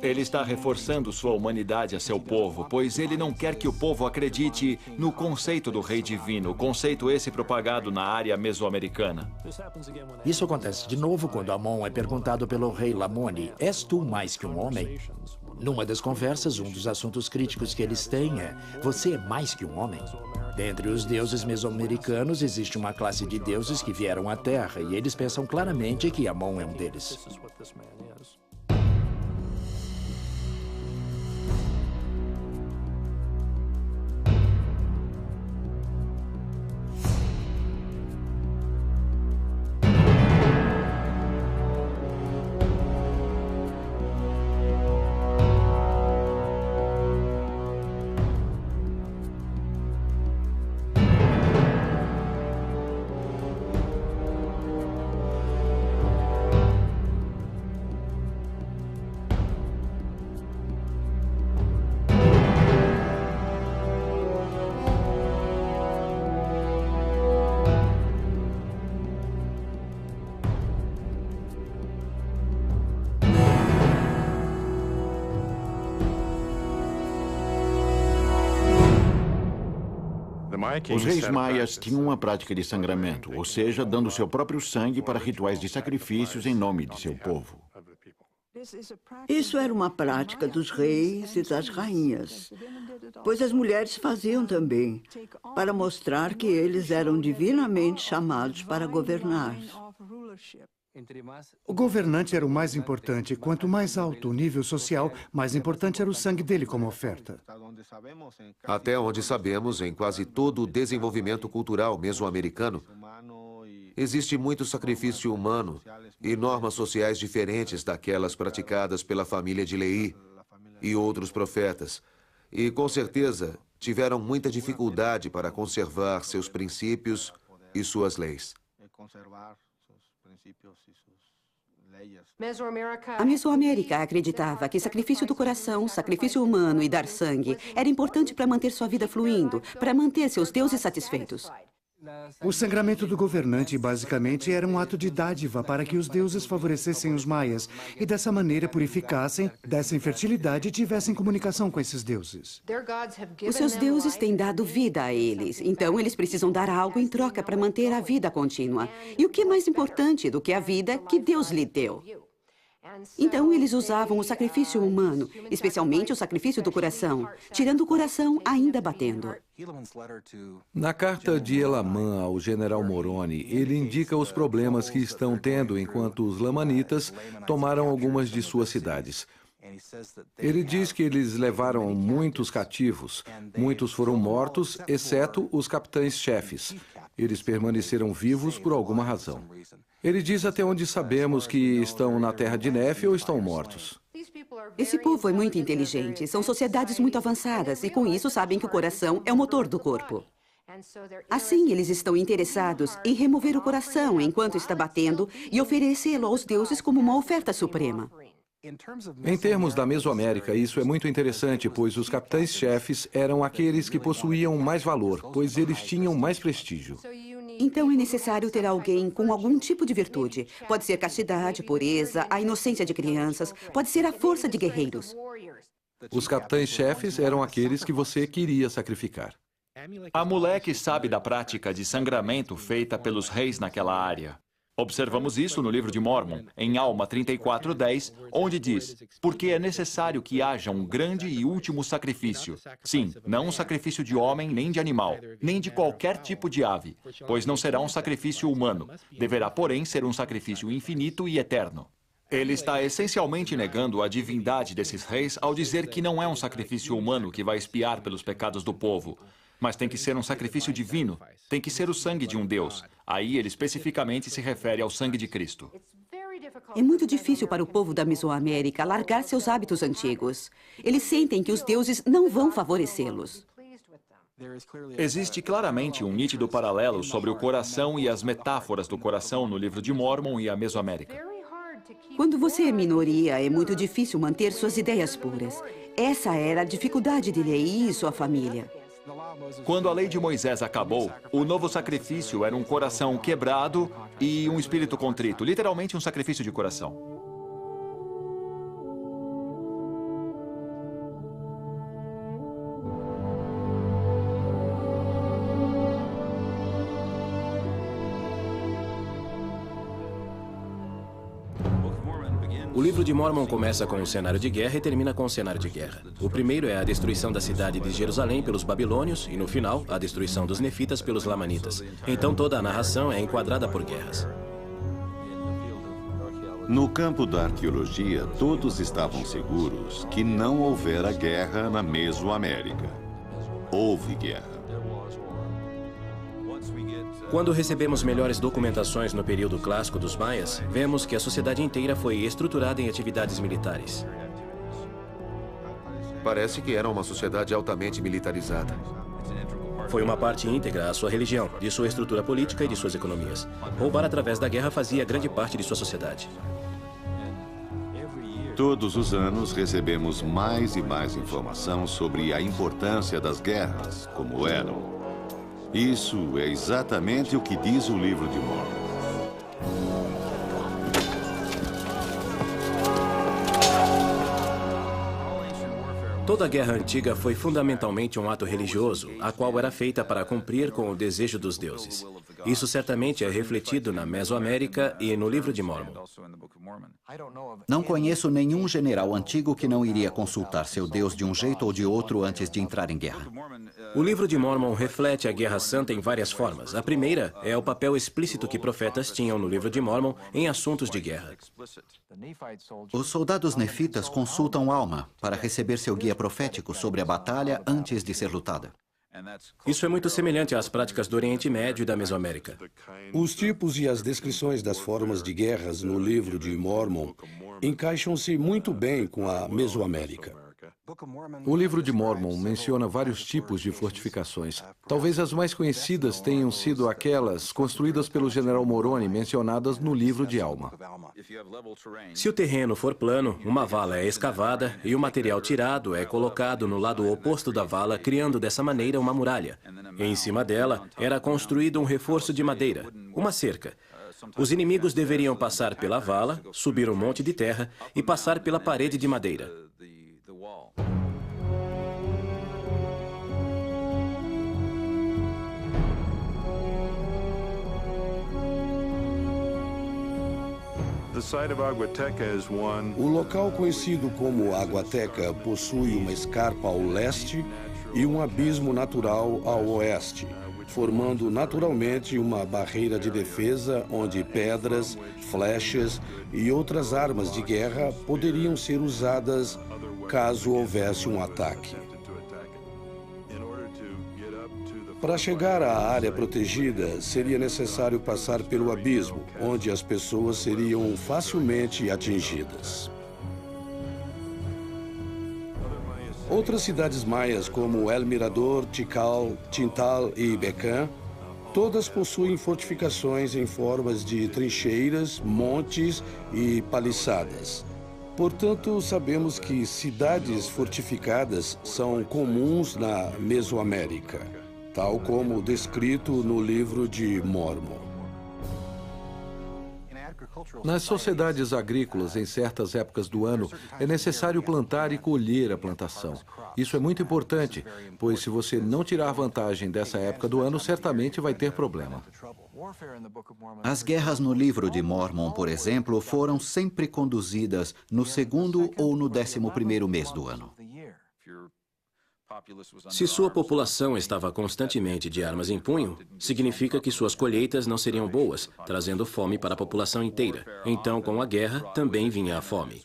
Ele está reforçando sua humanidade a seu povo, pois ele não quer que o povo acredite no conceito do rei divino, conceito esse propagado na área mesoamericana. Isso acontece de novo quando Amon é perguntado pelo rei Lamoni: és tu mais que um homem? Numa das conversas, um dos assuntos críticos que eles têm é: você é mais que um homem? Dentre os deuses mesoamericanos, existe uma classe de deuses que vieram à Terra, e eles pensam claramente que Amon é um deles. Os reis maias tinham uma prática de sangramento, ou seja, dando seu próprio sangue para rituais de sacrifícios em nome de seu povo. Isso era uma prática dos reis e das rainhas, pois as mulheres faziam também, para mostrar que eles eram divinamente chamados para governar. O governante era o mais importante. Quanto mais alto o nível social, mais importante era o sangue dele como oferta. Até onde sabemos, em quase todo o desenvolvimento cultural mesoamericano, existe muito sacrifício humano e normas sociais diferentes daquelas praticadas pela família de Leí e outros profetas. E, com certeza, tiveram muita dificuldade para conservar seus princípios e suas leis. A Mesoamérica acreditava que sacrifício do coração, sacrifício humano e dar sangue era importante para manter sua vida fluindo, para manter seus deuses satisfeitos. O sangramento do governante, basicamente, era um ato de dádiva para que os deuses favorecessem os maias e, dessa maneira, purificassem, dessem fertilidade e tivessem comunicação com esses deuses. Os seus deuses têm dado vida a eles, então eles precisam dar algo em troca para manter a vida contínua. E o que é mais importante do que a vida que Deus lhe deu? Então, eles usavam o sacrifício humano, especialmente o sacrifício do coração, tirando o coração ainda batendo. Na carta de Elamã ao general Moroni, ele indica os problemas que estão tendo enquanto os lamanitas tomaram algumas de suas cidades. Ele diz que eles levaram muitos cativos, muitos foram mortos, exceto os capitães-chefes. Eles permaneceram vivos por alguma razão. Ele diz até onde sabemos que estão na terra de Nefe ou estão mortos. Esse povo é muito inteligente, são sociedades muito avançadas e com isso sabem que o coração é o motor do corpo. Assim, eles estão interessados em remover o coração enquanto está batendo e oferecê-lo aos deuses como uma oferta suprema. Em termos da Mesoamérica, isso é muito interessante, pois os capitães-chefes eram aqueles que possuíam mais valor, pois eles tinham mais prestígio. Então é necessário ter alguém com algum tipo de virtude. Pode ser castidade, pureza, a inocência de crianças, pode ser a força de guerreiros. Os capitães-chefes eram aqueles que você queria sacrificar. Amaleque sabe da prática de sangramento feita pelos reis naquela área. Observamos isso no livro de Mórmon, em Alma 34:10, onde diz: porque é necessário que haja um grande e último sacrifício. Sim, não um sacrifício de homem, nem de animal, nem de qualquer tipo de ave, pois não será um sacrifício humano. Deverá, porém, ser um sacrifício infinito e eterno. Ele está essencialmente negando a divindade desses reis ao dizer que não é um sacrifício humano que vai expiar pelos pecados do povo. Mas tem que ser um sacrifício divino, tem que ser o sangue de um Deus. Aí ele especificamente se refere ao sangue de Cristo. É muito difícil para o povo da Mesoamérica largar seus hábitos antigos. Eles sentem que os deuses não vão favorecê-los. Existe claramente um nítido paralelo sobre o coração e as metáforas do coração no livro de Mórmon e a Mesoamérica. Quando você é minoria, é muito difícil manter suas ideias puras. Essa era a dificuldade de Leí e sua família. Quando a lei de Moisés acabou, o novo sacrifício era um coração quebrado e um espírito contrito, literalmente um sacrifício de coração. O livro de Mórmon começa com um cenário de guerra e termina com um cenário de guerra. O primeiro é a destruição da cidade de Jerusalém pelos babilônios e, no final, a destruição dos nefitas pelos lamanitas. Então toda a narração é enquadrada por guerras. No campo da arqueologia, todos estavam seguros que não houvera guerra na Mesoamérica. Houve guerra. Quando recebemos melhores documentações no período clássico dos maias, vemos que a sociedade inteira foi estruturada em atividades militares. Parece que era uma sociedade altamente militarizada. Foi uma parte íntegra à sua religião, de sua estrutura política e de suas economias. Roubar através da guerra fazia grande parte de sua sociedade. Todos os anos recebemos mais e mais informação sobre a importância das guerras, como eram. Isso é exatamente o que diz o livro de Mórmon. Toda a guerra antiga foi fundamentalmente um ato religioso, a qual era feita para cumprir com o desejo dos deuses. Isso certamente é refletido na Mesoamérica e no livro de Mórmon. Não conheço nenhum general antigo que não iria consultar seu Deus de um jeito ou de outro antes de entrar em guerra. O livro de Mórmon reflete a Guerra Santa em várias formas. A primeira é o papel explícito que profetas tinham no livro de Mórmon em assuntos de guerra. Os soldados nefitas consultam Alma para receber seu guia profético sobre a batalha antes de ser lutada. Isso é muito semelhante às práticas do Oriente Médio e da Mesoamérica. Os tipos e as descrições das formas de guerras no livro de Mórmon encaixam-se muito bem com a Mesoamérica. O livro de Mórmon menciona vários tipos de fortificações. Talvez as mais conhecidas tenham sido aquelas construídas pelo general Moroni mencionadas no livro de Alma. Se o terreno for plano, uma vala é escavada e o material tirado é colocado no lado oposto da vala, criando dessa maneira uma muralha. E em cima dela era construído um reforço de madeira, uma cerca. Os inimigos deveriam passar pela vala, subir um monte de terra e passar pela parede de madeira. O local conhecido como Aguateca possui uma escarpa ao leste e um abismo natural ao oeste, formando naturalmente uma barreira de defesa onde pedras, flechas e outras armas de guerra poderiam ser usadas caso houvesse um ataque. Para chegar à área protegida, seria necessário passar pelo abismo, onde as pessoas seriam facilmente atingidas. Outras cidades maias, como El Mirador, Tikal, Tintal e Becã, todas possuem fortificações em formas de trincheiras, montes e paliçadas. Portanto, sabemos que cidades fortificadas são comuns na Mesoamérica, tal como descrito no livro de Mórmon. Nas sociedades agrícolas, em certas épocas do ano, é necessário plantar e colher a plantação. Isso é muito importante, pois se você não tirar vantagem dessa época do ano, certamente vai ter problema. As guerras no livro de Mórmon, por exemplo, foram sempre conduzidas no segundo ou no 11º mês do ano. Se sua população estava constantemente de armas em punho, significa que suas colheitas não seriam boas, trazendo fome para a população inteira. Então, com a guerra, também vinha a fome.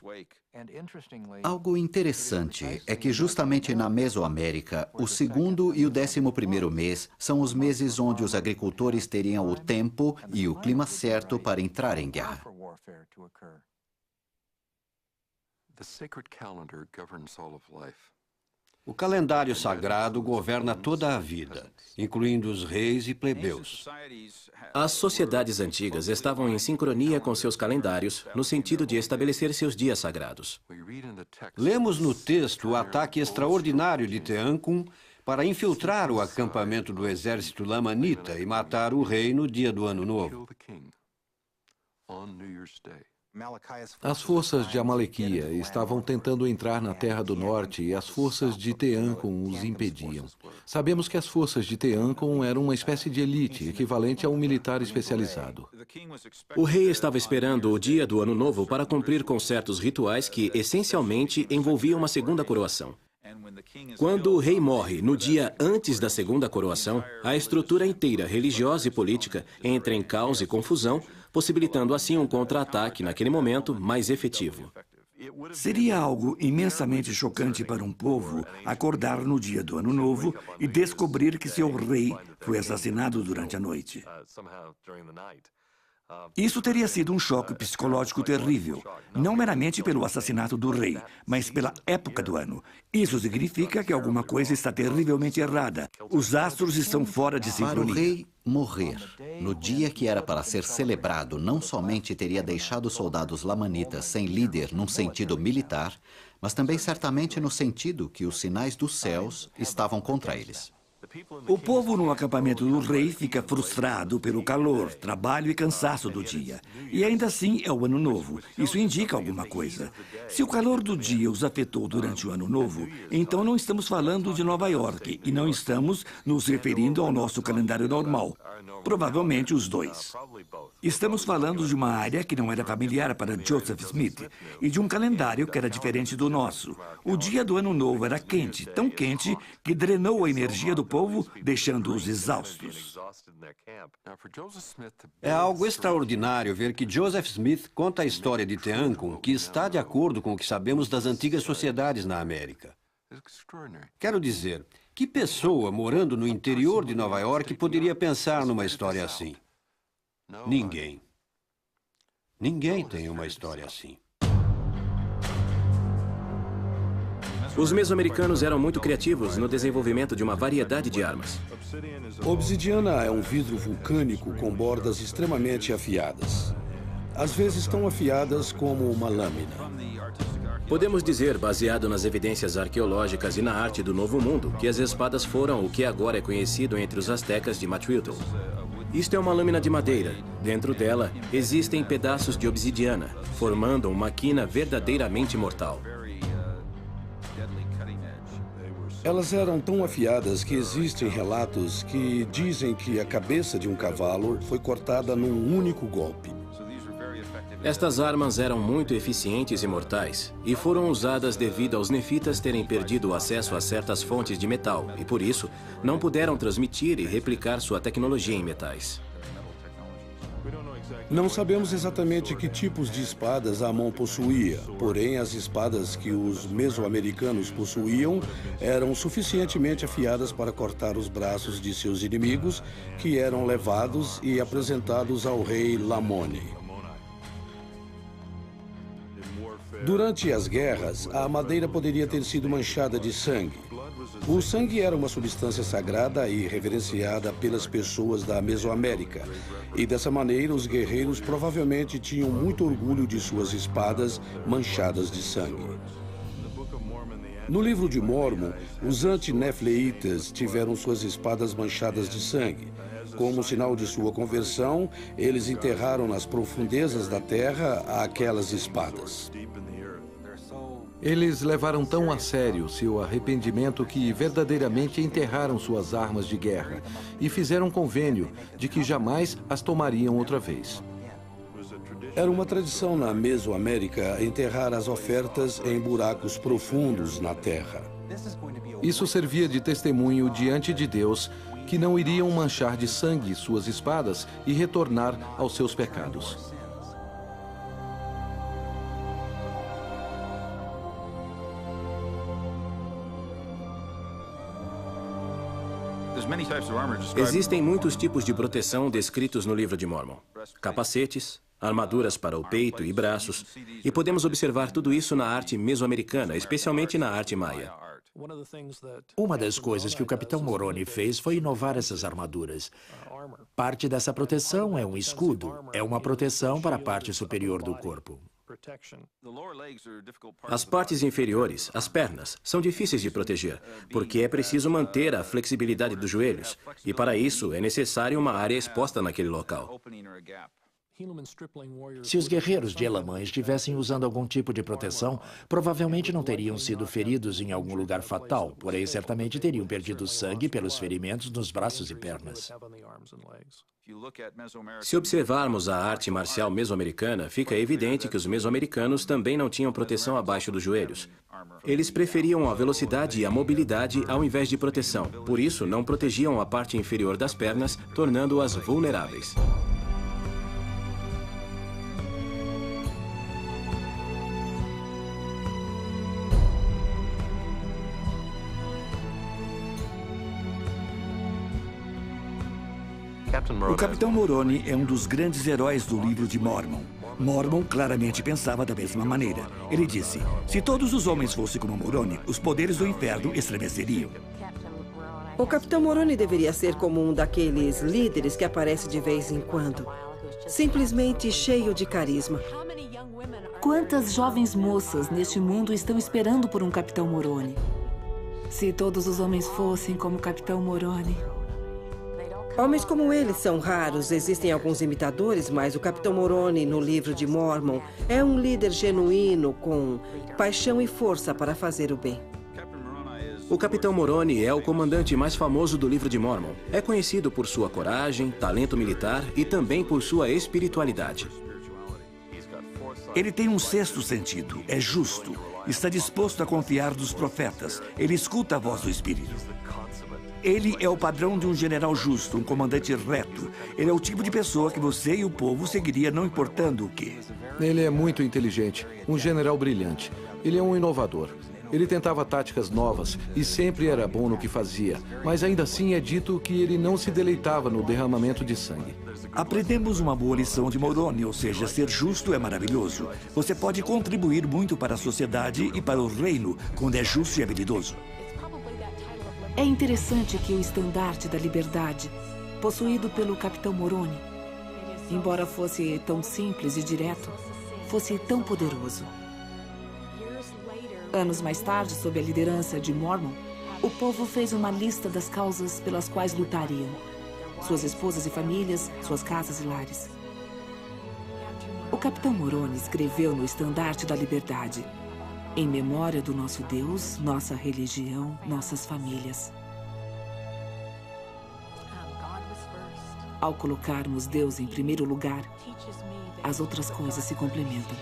Algo interessante é que justamente na Mesoamérica, o segundo e o 11º mês são os meses onde os agricultores teriam o tempo e o clima certo para entrar em guerra. O calendário sagrado governa toda a vida, incluindo os reis e plebeus. As sociedades antigas estavam em sincronia com seus calendários, no sentido de estabelecer seus dias sagrados. Lemos no texto o ataque extraordinário de Teancum para infiltrar o acampamento do exército lamanita e matar o rei no dia do Ano Novo. As forças de Amalequia estavam tentando entrar na Terra do Norte e as forças de Teancum os impediam. Sabemos que as forças de Teancum eram uma espécie de elite, equivalente a um militar especializado. O rei estava esperando o dia do Ano Novo para cumprir com certos rituais que, essencialmente, envolviam uma segunda coroação. Quando o rei morre no dia antes da segunda coroação, a estrutura inteira, religiosa e política, entra em caos e confusão, possibilitando assim um contra-ataque naquele momento mais efetivo. Seria algo imensamente chocante para um povo acordar no dia do Ano Novo e descobrir que seu rei foi assassinado durante a noite. Isso teria sido um choque psicológico terrível, não meramente pelo assassinato do rei, mas pela época do ano. Isso significa que alguma coisa está terrivelmente errada. Os astros estão fora de sincronia. Para o rei morrer, no dia que era para ser celebrado, não somente teria deixado os soldados lamanitas sem líder num sentido militar, mas também certamente no sentido que os sinais dos céus estavam contra eles. O povo no acampamento do rei fica frustrado pelo calor, trabalho e cansaço do dia. E ainda assim é o Ano Novo. Isso indica alguma coisa. Se o calor do dia os afetou durante o Ano Novo, então não estamos falando de Nova York e não estamos nos referindo ao nosso calendário normal. Provavelmente os dois. Estamos falando de uma área que não era familiar para Joseph Smith e de um calendário que era diferente do nosso. O dia do Ano Novo era quente, tão quente que drenou a energia do povo, deixando-os exaustos. É algo extraordinário ver que Joseph Smith conta a história de Teancum, que está de acordo com o que sabemos das antigas sociedades na América. Quero dizer, que pessoa morando no interior de Nova York poderia pensar numa história assim? Ninguém. Ninguém tem uma história assim. Os mesoamericanos eram muito criativos no desenvolvimento de uma variedade de armas. Obsidiana é um vidro vulcânico com bordas extremamente afiadas. Às vezes tão afiadas como uma lâmina. Podemos dizer, baseado nas evidências arqueológicas e na arte do Novo Mundo, que as espadas foram o que agora é conhecido entre os astecas de Machuiltl. Isto é uma lâmina de madeira. Dentro dela, existem pedaços de obsidiana, formando uma quina verdadeiramente mortal. Elas eram tão afiadas que existem relatos que dizem que a cabeça de um cavalo foi cortada num único golpe. Estas armas eram muito eficientes e mortais, e foram usadas devido aos nefitas terem perdido o acesso a certas fontes de metal, e por isso, não puderam transmitir e replicar sua tecnologia em metais. Não sabemos exatamente que tipos de espadas Amon possuía, porém as espadas que os mesoamericanos possuíam eram suficientemente afiadas para cortar os braços de seus inimigos, que eram levados e apresentados ao rei Lamoni. Durante as guerras, a madeira poderia ter sido manchada de sangue. O sangue era uma substância sagrada e reverenciada pelas pessoas da Mesoamérica. E dessa maneira, os guerreiros provavelmente tinham muito orgulho de suas espadas manchadas de sangue. No livro de Mórmon, os anti-nefleitas tiveram suas espadas manchadas de sangue. Como sinal de sua conversão, eles enterraram nas profundezas da terra aquelas espadas. Eles levaram tão a sério seu arrependimento que verdadeiramente enterraram suas armas de guerra e fizeram um convênio de que jamais as tomariam outra vez. Era uma tradição na Mesoamérica enterrar as ofertas em buracos profundos na terra. Isso servia de testemunho diante de Deus que não iriam manchar de sangue suas espadas e retornar aos seus pecados. Existem muitos tipos de proteção descritos no livro de Mórmon. Capacetes, armaduras para o peito e braços, e podemos observar tudo isso na arte mesoamericana, especialmente na arte maia. Uma das coisas que o Capitão Moroni fez foi inovar essas armaduras. Parte dessa proteção é um escudo, é uma proteção para a parte superior do corpo. As partes inferiores, as pernas, são difíceis de proteger, porque é preciso manter a flexibilidade dos joelhos, e para isso é necessário uma área exposta naquele local. Se os guerreiros de Elamã estivessem usando algum tipo de proteção, provavelmente não teriam sido feridos em algum lugar fatal, porém certamente teriam perdido sangue pelos ferimentos nos braços e pernas. Se observarmos a arte marcial mesoamericana, fica evidente que os mesoamericanos também não tinham proteção abaixo dos joelhos. Eles preferiam a velocidade e a mobilidade ao invés de proteção. Por isso, não protegiam a parte inferior das pernas, tornando-as vulneráveis. O Capitão Moroni é um dos grandes heróis do livro de Mórmon. Mormon claramente pensava da mesma maneira. Ele disse, se todos os homens fossem como Moroni, os poderes do inferno estremeceriam. O Capitão Moroni deveria ser como um daqueles líderes que aparece de vez em quando. Simplesmente cheio de carisma. Quantas jovens moças neste mundo estão esperando por um Capitão Moroni? Se todos os homens fossem como o Capitão Moroni... Homens como ele são raros, existem alguns imitadores, mas o Capitão Moroni, no livro de Mórmon, é um líder genuíno com paixão e força para fazer o bem. O Capitão Moroni é o comandante mais famoso do livro de Mórmon. É conhecido por sua coragem, talento militar e também por sua espiritualidade. Ele tem um sexto sentido, é justo, está disposto a confiar nos profetas, ele escuta a voz do Espírito. Ele é o padrão de um general justo, um comandante reto. Ele é o tipo de pessoa que você e o povo seguiria não importando o quê. Ele é muito inteligente, um general brilhante. Ele é um inovador. Ele tentava táticas novas e sempre era bom no que fazia, mas ainda assim é dito que ele não se deleitava no derramamento de sangue. Aprendemos uma boa lição de Moroni, ou seja, ser justo é maravilhoso. Você pode contribuir muito para a sociedade e para o reino quando é justo e habilidoso. É interessante que o estandarte da liberdade, possuído pelo Capitão Moroni, embora fosse tão simples e direto, fosse tão poderoso. Anos mais tarde, sob a liderança de Mormon, o povo fez uma lista das causas pelas quais lutariam. Suas esposas e famílias, suas casas e lares. O Capitão Moroni escreveu no estandarte da liberdade: em memória do nosso Deus, nossa religião, nossas famílias. Ao colocarmos Deus em primeiro lugar, as outras coisas se complementam.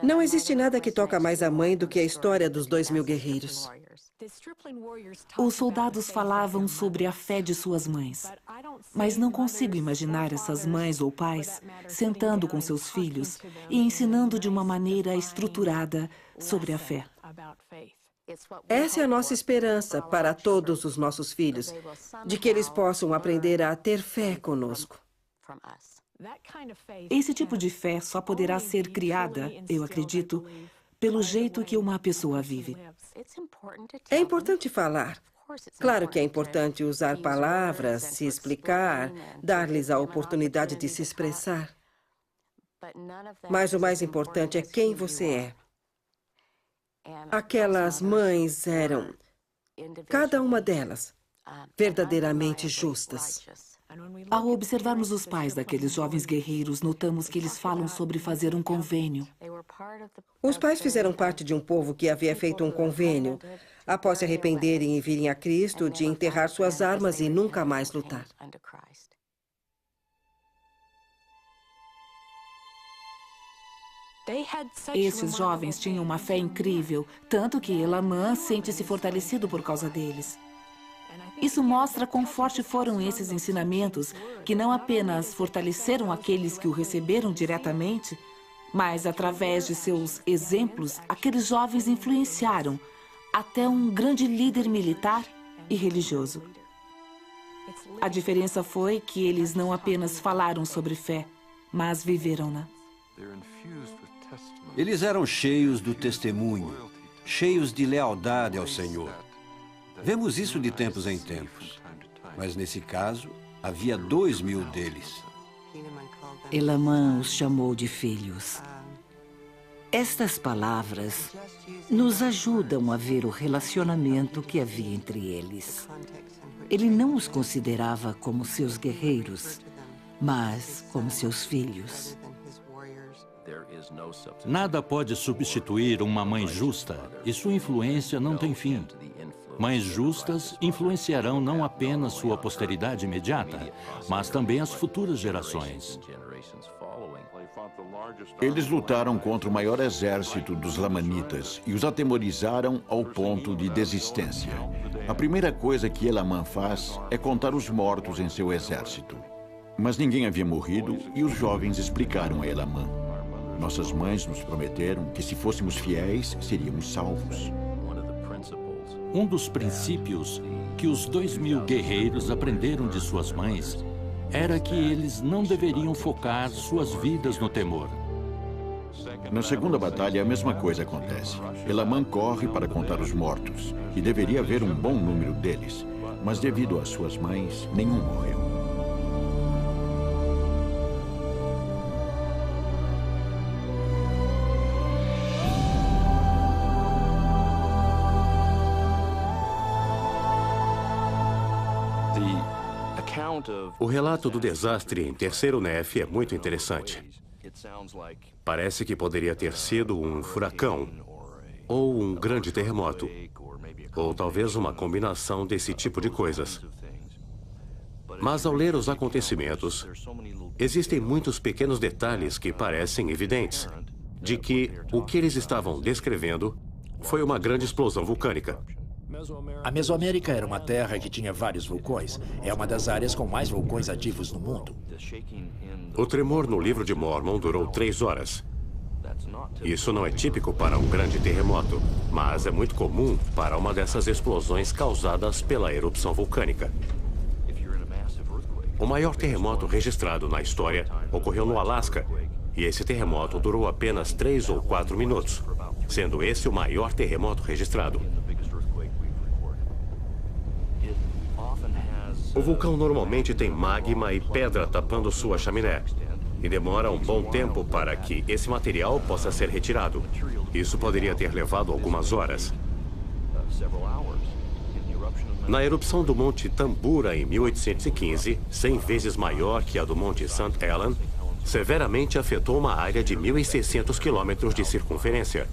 Não existe nada que toca mais a mãe do que a história dos 2.000 guerreiros. Os soldados falavam sobre a fé de suas mães, mas não consigo imaginar essas mães ou pais sentando com seus filhos e ensinando de uma maneira estruturada sobre a fé. Essa é a nossa esperança para todos os nossos filhos, de que eles possam aprender a ter fé conosco. Esse tipo de fé só poderá ser criada, eu acredito, pelo jeito que uma pessoa vive. É importante falar. Claro que é importante usar palavras, se explicar, dar-lhes a oportunidade de se expressar. Mas o mais importante é quem você é. Aquelas mães eram, cada uma delas, verdadeiramente justas. Ao observarmos os pais daqueles jovens guerreiros, notamos que eles falam sobre fazer um convênio. Os pais fizeram parte de um povo que havia feito um convênio, após se arrependerem e virem a Cristo, de enterrar suas armas e nunca mais lutar. Esses jovens tinham uma fé incrível, tanto que Elamã sente-se fortalecido por causa deles. Isso mostra quão fortes foram esses ensinamentos, que não apenas fortaleceram aqueles que o receberam diretamente, mas, através de seus exemplos, aqueles jovens influenciaram até um grande líder militar e religioso. A diferença foi que eles não apenas falaram sobre fé, mas viveram-na. Eles eram cheios do testemunho, cheios de lealdade ao Senhor. Vemos isso de tempos em tempos, mas nesse caso, havia 2.000 deles. Elamã os chamou de filhos. Estas palavras nos ajudam a ver o relacionamento que havia entre eles. Ele não os considerava como seus guerreiros, mas como seus filhos. Nada pode substituir uma mãe justa, e sua influência não tem fim. Mães justas influenciarão não apenas sua posteridade imediata, mas também as futuras gerações. Eles lutaram contra o maior exército dos lamanitas e os atemorizaram ao ponto de desistência. A primeira coisa que Elamã faz é contar os mortos em seu exército. Mas ninguém havia morrido e os jovens explicaram a Elamã. Nossas mães nos prometeram que se fôssemos fiéis, seríamos salvos. Um dos princípios que os 2.000 guerreiros aprenderam de suas mães era que eles não deveriam focar suas vidas no temor. Na segunda batalha, a mesma coisa acontece. Elamã corre para contar os mortos, e deveria haver um bom número deles, mas devido às suas mães, nenhum morreu. O relato do desastre em Terceiro Nef é muito interessante. Parece que poderia ter sido um furacão, ou um grande terremoto, ou talvez uma combinação desse tipo de coisas. Mas ao ler os acontecimentos, existem muitos pequenos detalhes que parecem evidentes, de que o que eles estavam descrevendo foi uma grande explosão vulcânica. A Mesoamérica era uma terra que tinha vários vulcões. É uma das áreas com mais vulcões ativos no mundo. O tremor no livro de Mormon durou 3 horas. Isso não é típico para um grande terremoto, mas é muito comum para uma dessas explosões causadas pela erupção vulcânica. O maior terremoto registrado na história ocorreu no Alasca, e esse terremoto durou apenas 3 ou 4 minutos, sendo esse o maior terremoto registrado. O vulcão normalmente tem magma e pedra tapando sua chaminé, e demora um bom tempo para que esse material possa ser retirado. Isso poderia ter levado algumas horas. Na erupção do Monte Tambura em 1815, 100 vezes maior que a do Monte St. Helens, severamente afetou uma área de 1.600 quilômetros de circunferência.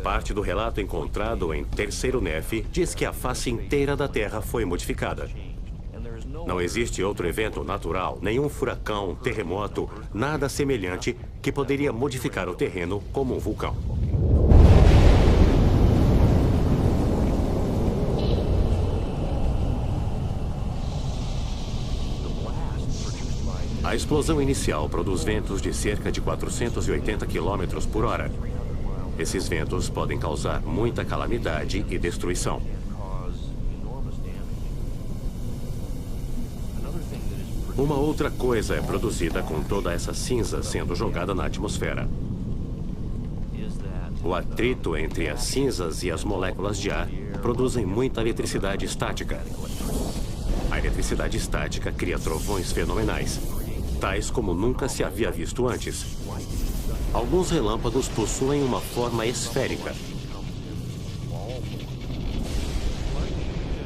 Parte do relato encontrado em Terceiro Nef diz que a face inteira da Terra foi modificada. Não existe outro evento natural, nenhum furacão, terremoto, nada semelhante que poderia modificar o terreno como um vulcão. A explosão inicial produz ventos de cerca de 480 km por hora. Esses ventos podem causar muita calamidade e destruição. Uma outra coisa é produzida com toda essa cinza sendo jogada na atmosfera. O atrito entre as cinzas e as moléculas de ar produzem muita eletricidade estática. A eletricidade estática cria trovões fenomenais, tais como nunca se havia visto antes. Alguns relâmpagos possuem uma forma esférica.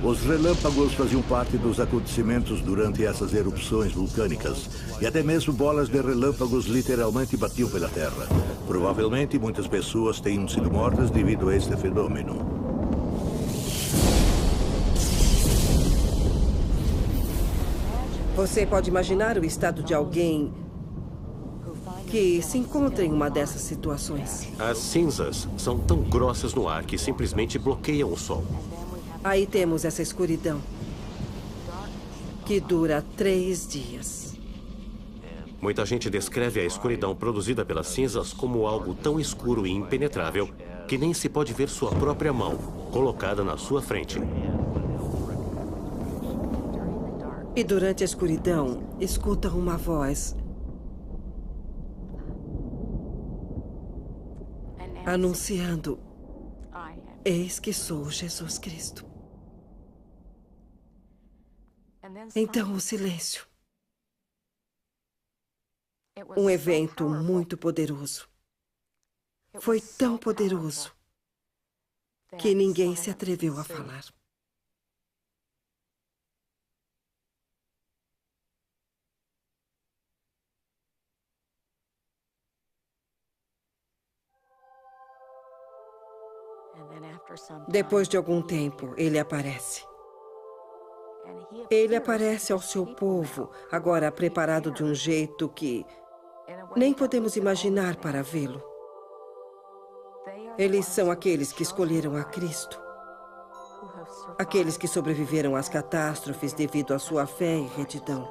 Os relâmpagos faziam parte dos acontecimentos durante essas erupções vulcânicas. E até mesmo bolas de relâmpagos literalmente batiam pela Terra. Provavelmente muitas pessoas tenham sido mortas devido a este fenômeno. Você pode imaginar o estado de alguém que se encontra em uma dessas situações. As cinzas são tão grossas no ar que simplesmente bloqueiam o sol. Aí temos essa escuridão, que dura 3 dias. Muita gente descreve a escuridão produzida pelas cinzas como algo tão escuro e impenetrável que nem se pode ver sua própria mão colocada na sua frente. E durante a escuridão, escuta uma voz anunciando: eis que sou Jesus Cristo. Então o silêncio. Um evento muito poderoso. Foi tão poderoso que ninguém se atreveu a falar. Depois de algum tempo, ele aparece. Ele aparece ao seu povo, agora preparado de um jeito que nem podemos imaginar para vê-lo. Eles são aqueles que escolheram a Cristo. Aqueles que sobreviveram às catástrofes devido à sua fé e retidão.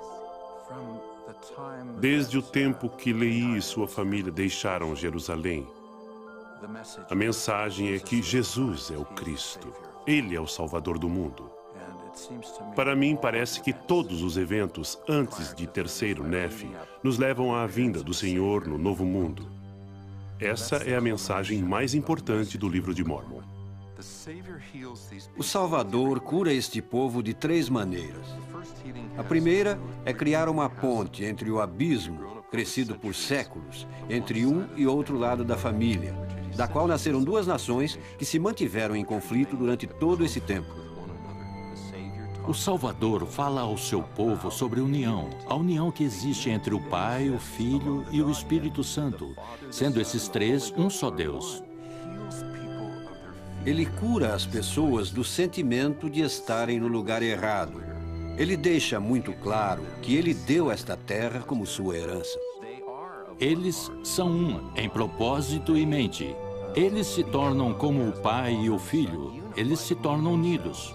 Desde o tempo que Leí e sua família deixaram Jerusalém, a mensagem é que Jesus é o Cristo. Ele é o Salvador do mundo. Para mim, parece que todos os eventos antes de terceiro Nefi nos levam à vinda do Senhor no novo mundo. Essa é a mensagem mais importante do livro de Mórmon. O Salvador cura este povo de 3 maneiras. A primeira é criar uma ponte entre o abismo, crescido por séculos, entre um e outro lado da família, da qual nasceram 2 nações que se mantiveram em conflito durante todo esse tempo. O Salvador fala ao seu povo sobre união, a união que existe entre o Pai, o Filho e o Espírito Santo, sendo esses 3 um só Deus. Ele cura as pessoas do sentimento de estarem no lugar errado. Ele deixa muito claro que ele deu esta terra como sua herança. Eles são um em propósito e mente. Eles se tornam como o Pai e o Filho. Eles se tornam unidos.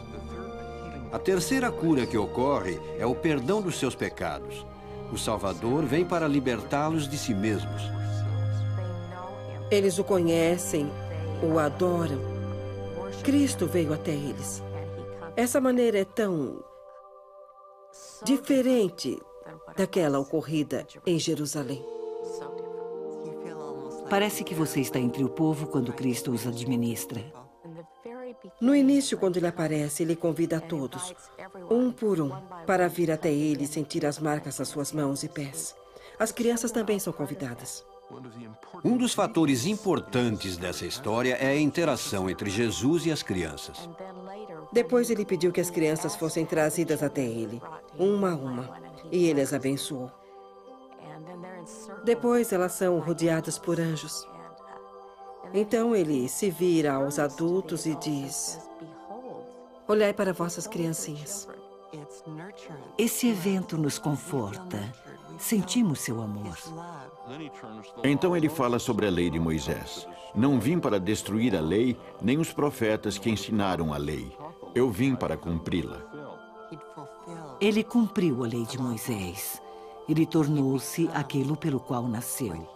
A terceira cura que ocorre é o perdão dos seus pecados. O Salvador vem para libertá-los de si mesmos. Eles o conhecem, o adoram. Cristo veio até eles. Essa maneira é tão diferente daquela ocorrida em Jerusalém. Parece que você está entre o povo quando Cristo os administra. No início, quando ele aparece, ele convida a todos, um por um, para vir até ele e sentir as marcas das suas mãos e pés. As crianças também são convidadas. Um dos fatores importantes dessa história é a interação entre Jesus e as crianças. Depois ele pediu que as crianças fossem trazidas até ele, uma a uma, e ele as abençoou. Depois elas são rodeadas por anjos. Então ele se vira aos adultos e diz: olhai para vossas criancinhas. Esse evento nos conforta. Sentimos seu amor. Então ele fala sobre a lei de Moisés. Não vim para destruir a lei, nem os profetas que ensinaram a lei. Eu vim para cumpri-la. Ele cumpriu a lei de Moisés. Ele tornou-se aquilo pelo qual nasceu.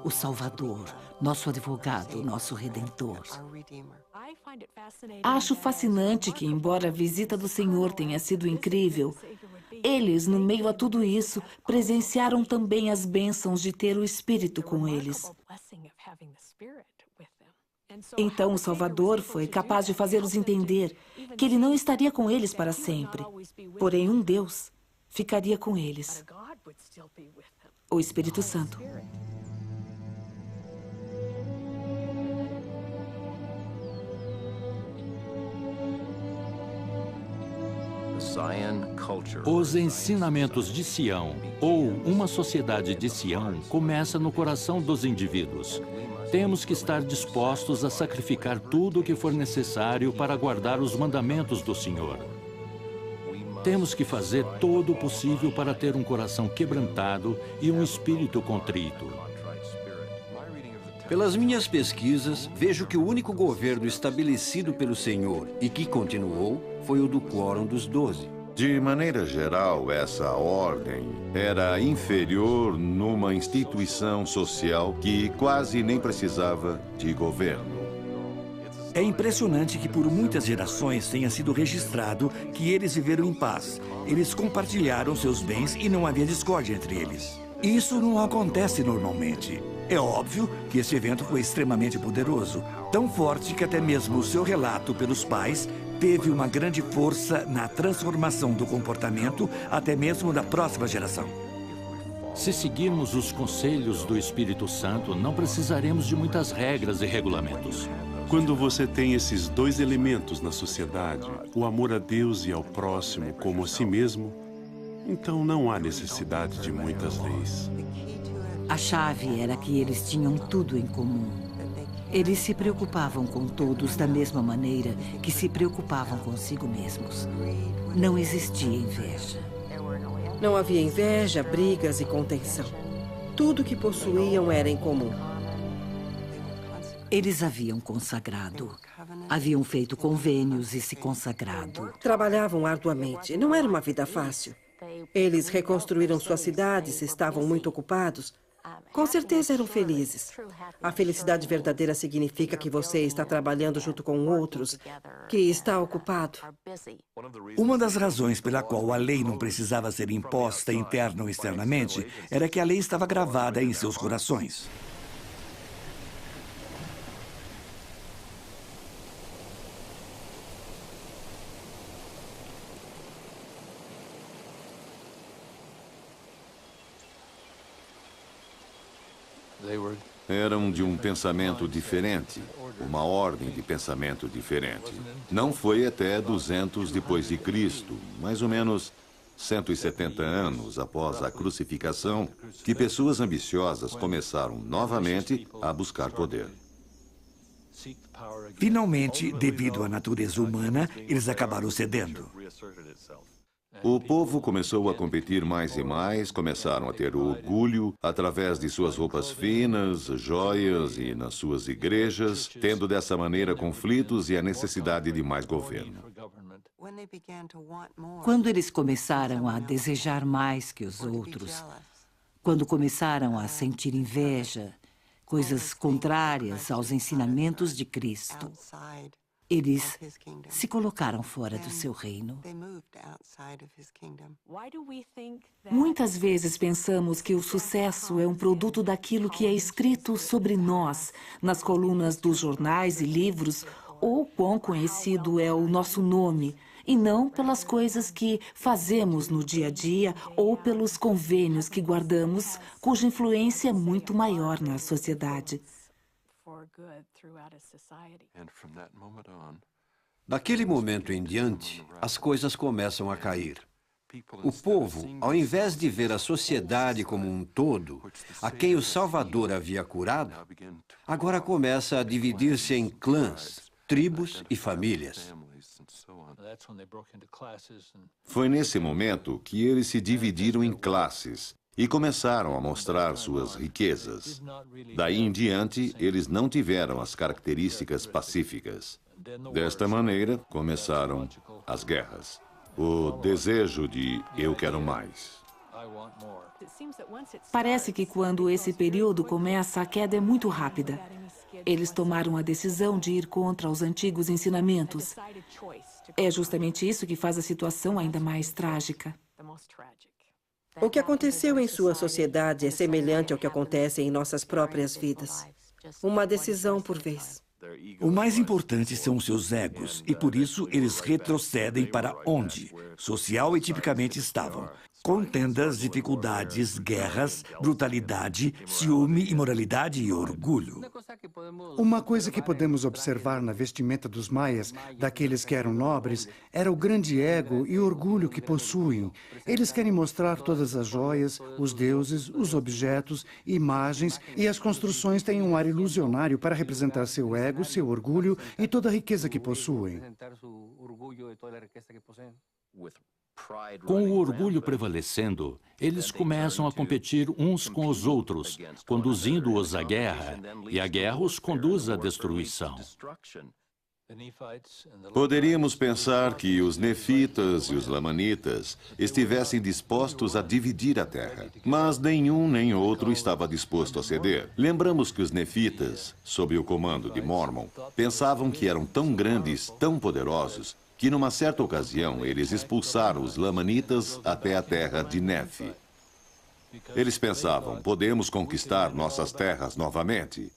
O Salvador, nosso advogado, nosso Redentor. Acho fascinante que, embora a visita do Senhor tenha sido incrível, eles, no meio a tudo isso, presenciaram também as bênçãos de ter o Espírito com eles. Então o Salvador foi capaz de fazê-los entender que ele não estaria com eles para sempre, porém um Deus ficaria com eles, o Espírito Santo. Os ensinamentos de Sião, ou uma sociedade de Sião, começa no coração dos indivíduos. Temos que estar dispostos a sacrificar tudo o que for necessário para guardar os mandamentos do Senhor. Temos que fazer todo o possível para ter um coração quebrantado e um espírito contrito. Pelas minhas pesquisas, vejo que o único governo estabelecido pelo Senhor e que continuou foi o do Quórum dos 12. De maneira geral, essa ordem era inferior numa instituição social que quase nem precisava de governo. É impressionante que por muitas gerações tenha sido registrado que eles viveram em paz. Eles compartilharam seus bens e não havia discórdia entre eles. Isso não acontece normalmente. É óbvio que esse evento foi extremamente poderoso, tão forte que até mesmo o seu relato pelos pais teve uma grande força na transformação do comportamento, até mesmo da próxima geração. Se seguirmos os conselhos do Espírito Santo, não precisaremos de muitas regras e regulamentos. Quando você tem esses dois elementos na sociedade, o amor a Deus e ao próximo como a si mesmo, então não há necessidade de muitas leis. A chave era que eles tinham tudo em comum. Eles se preocupavam com todos da mesma maneira que se preocupavam consigo mesmos. Não existia inveja. Não havia inveja, brigas e contenção. Tudo que possuíam era em comum. Eles haviam consagrado. Haviam feito convênios e se consagrado. Trabalhavam arduamente. Não era uma vida fácil. Eles reconstruíram suas cidades, estavam muito ocupados. Com certeza eram felizes. A felicidade verdadeira significa que você está trabalhando junto com outros, que está ocupado. Uma das razões pela qual a lei não precisava ser imposta interna ou externamente era que a lei estava gravada em seus corações. Eram de um pensamento diferente, uma ordem de pensamento diferente. Não foi até 200 depois de Cristo, mais ou menos 170 anos após a crucificação, que pessoas ambiciosas começaram novamente a buscar poder. Finalmente, devido à natureza humana, eles acabaram cedendo. O povo começou a competir mais e mais, começaram a ter orgulho através de suas roupas finas, joias e nas suas igrejas, tendo dessa maneira conflitos e a necessidade de mais governo. Quando eles começaram a desejar mais que os outros, quando começaram a sentir inveja, coisas contrárias aos ensinamentos de Cristo, eles se colocaram fora do seu reino. Muitas vezes pensamos que o sucesso é um produto daquilo que é escrito sobre nós, nas colunas dos jornais e livros, ou quão conhecido é o nosso nome, e não pelas coisas que fazemos no dia a dia ou pelos convênios que guardamos, cuja influência é muito maior na sociedade. Daquele momento em diante, as coisas começam a cair. O povo, ao invés de ver a sociedade como um todo, a quem o Salvador havia curado, agora começa a dividir-se em clãs, tribos e famílias. Foi nesse momento que eles se dividiram em classes e começaram a mostrar suas riquezas. Daí em diante, eles não tiveram as características pacíficas. Desta maneira, começaram as guerras. O desejo de eu quero mais. Parece que quando esse período começa, a queda é muito rápida. Eles tomaram a decisão de ir contra os antigos ensinamentos. É justamente isso que faz a situação ainda mais trágica. O que aconteceu em sua sociedade é semelhante ao que acontece em nossas próprias vidas. Uma decisão por vez. O mais importante são os seus egos, e por isso eles retrocedem para onde, social e tipicamente estavam. Contendas, dificuldades, guerras, brutalidade, ciúme, imoralidade e orgulho. Uma coisa que podemos observar na vestimenta dos maias, daqueles que eram nobres, era o grande ego e orgulho que possuem. Eles querem mostrar todas as joias, os deuses, os objetos, imagens, e as construções têm um ar ilusionário para representar seu ego, seu orgulho e toda a riqueza que possuem. Com o orgulho prevalecendo, eles começam a competir uns com os outros, conduzindo-os à guerra, e a guerra os conduz à destruição. Poderíamos pensar que os nefitas e os lamanitas estivessem dispostos a dividir a terra, mas nenhum nem outro estava disposto a ceder. Lembramos que os nefitas, sob o comando de Mormon, pensavam que eram tão grandes, tão poderosos, que numa certa ocasião eles expulsaram os lamanitas até a terra de Nefe. Eles pensavam, podemos conquistar nossas terras novamente.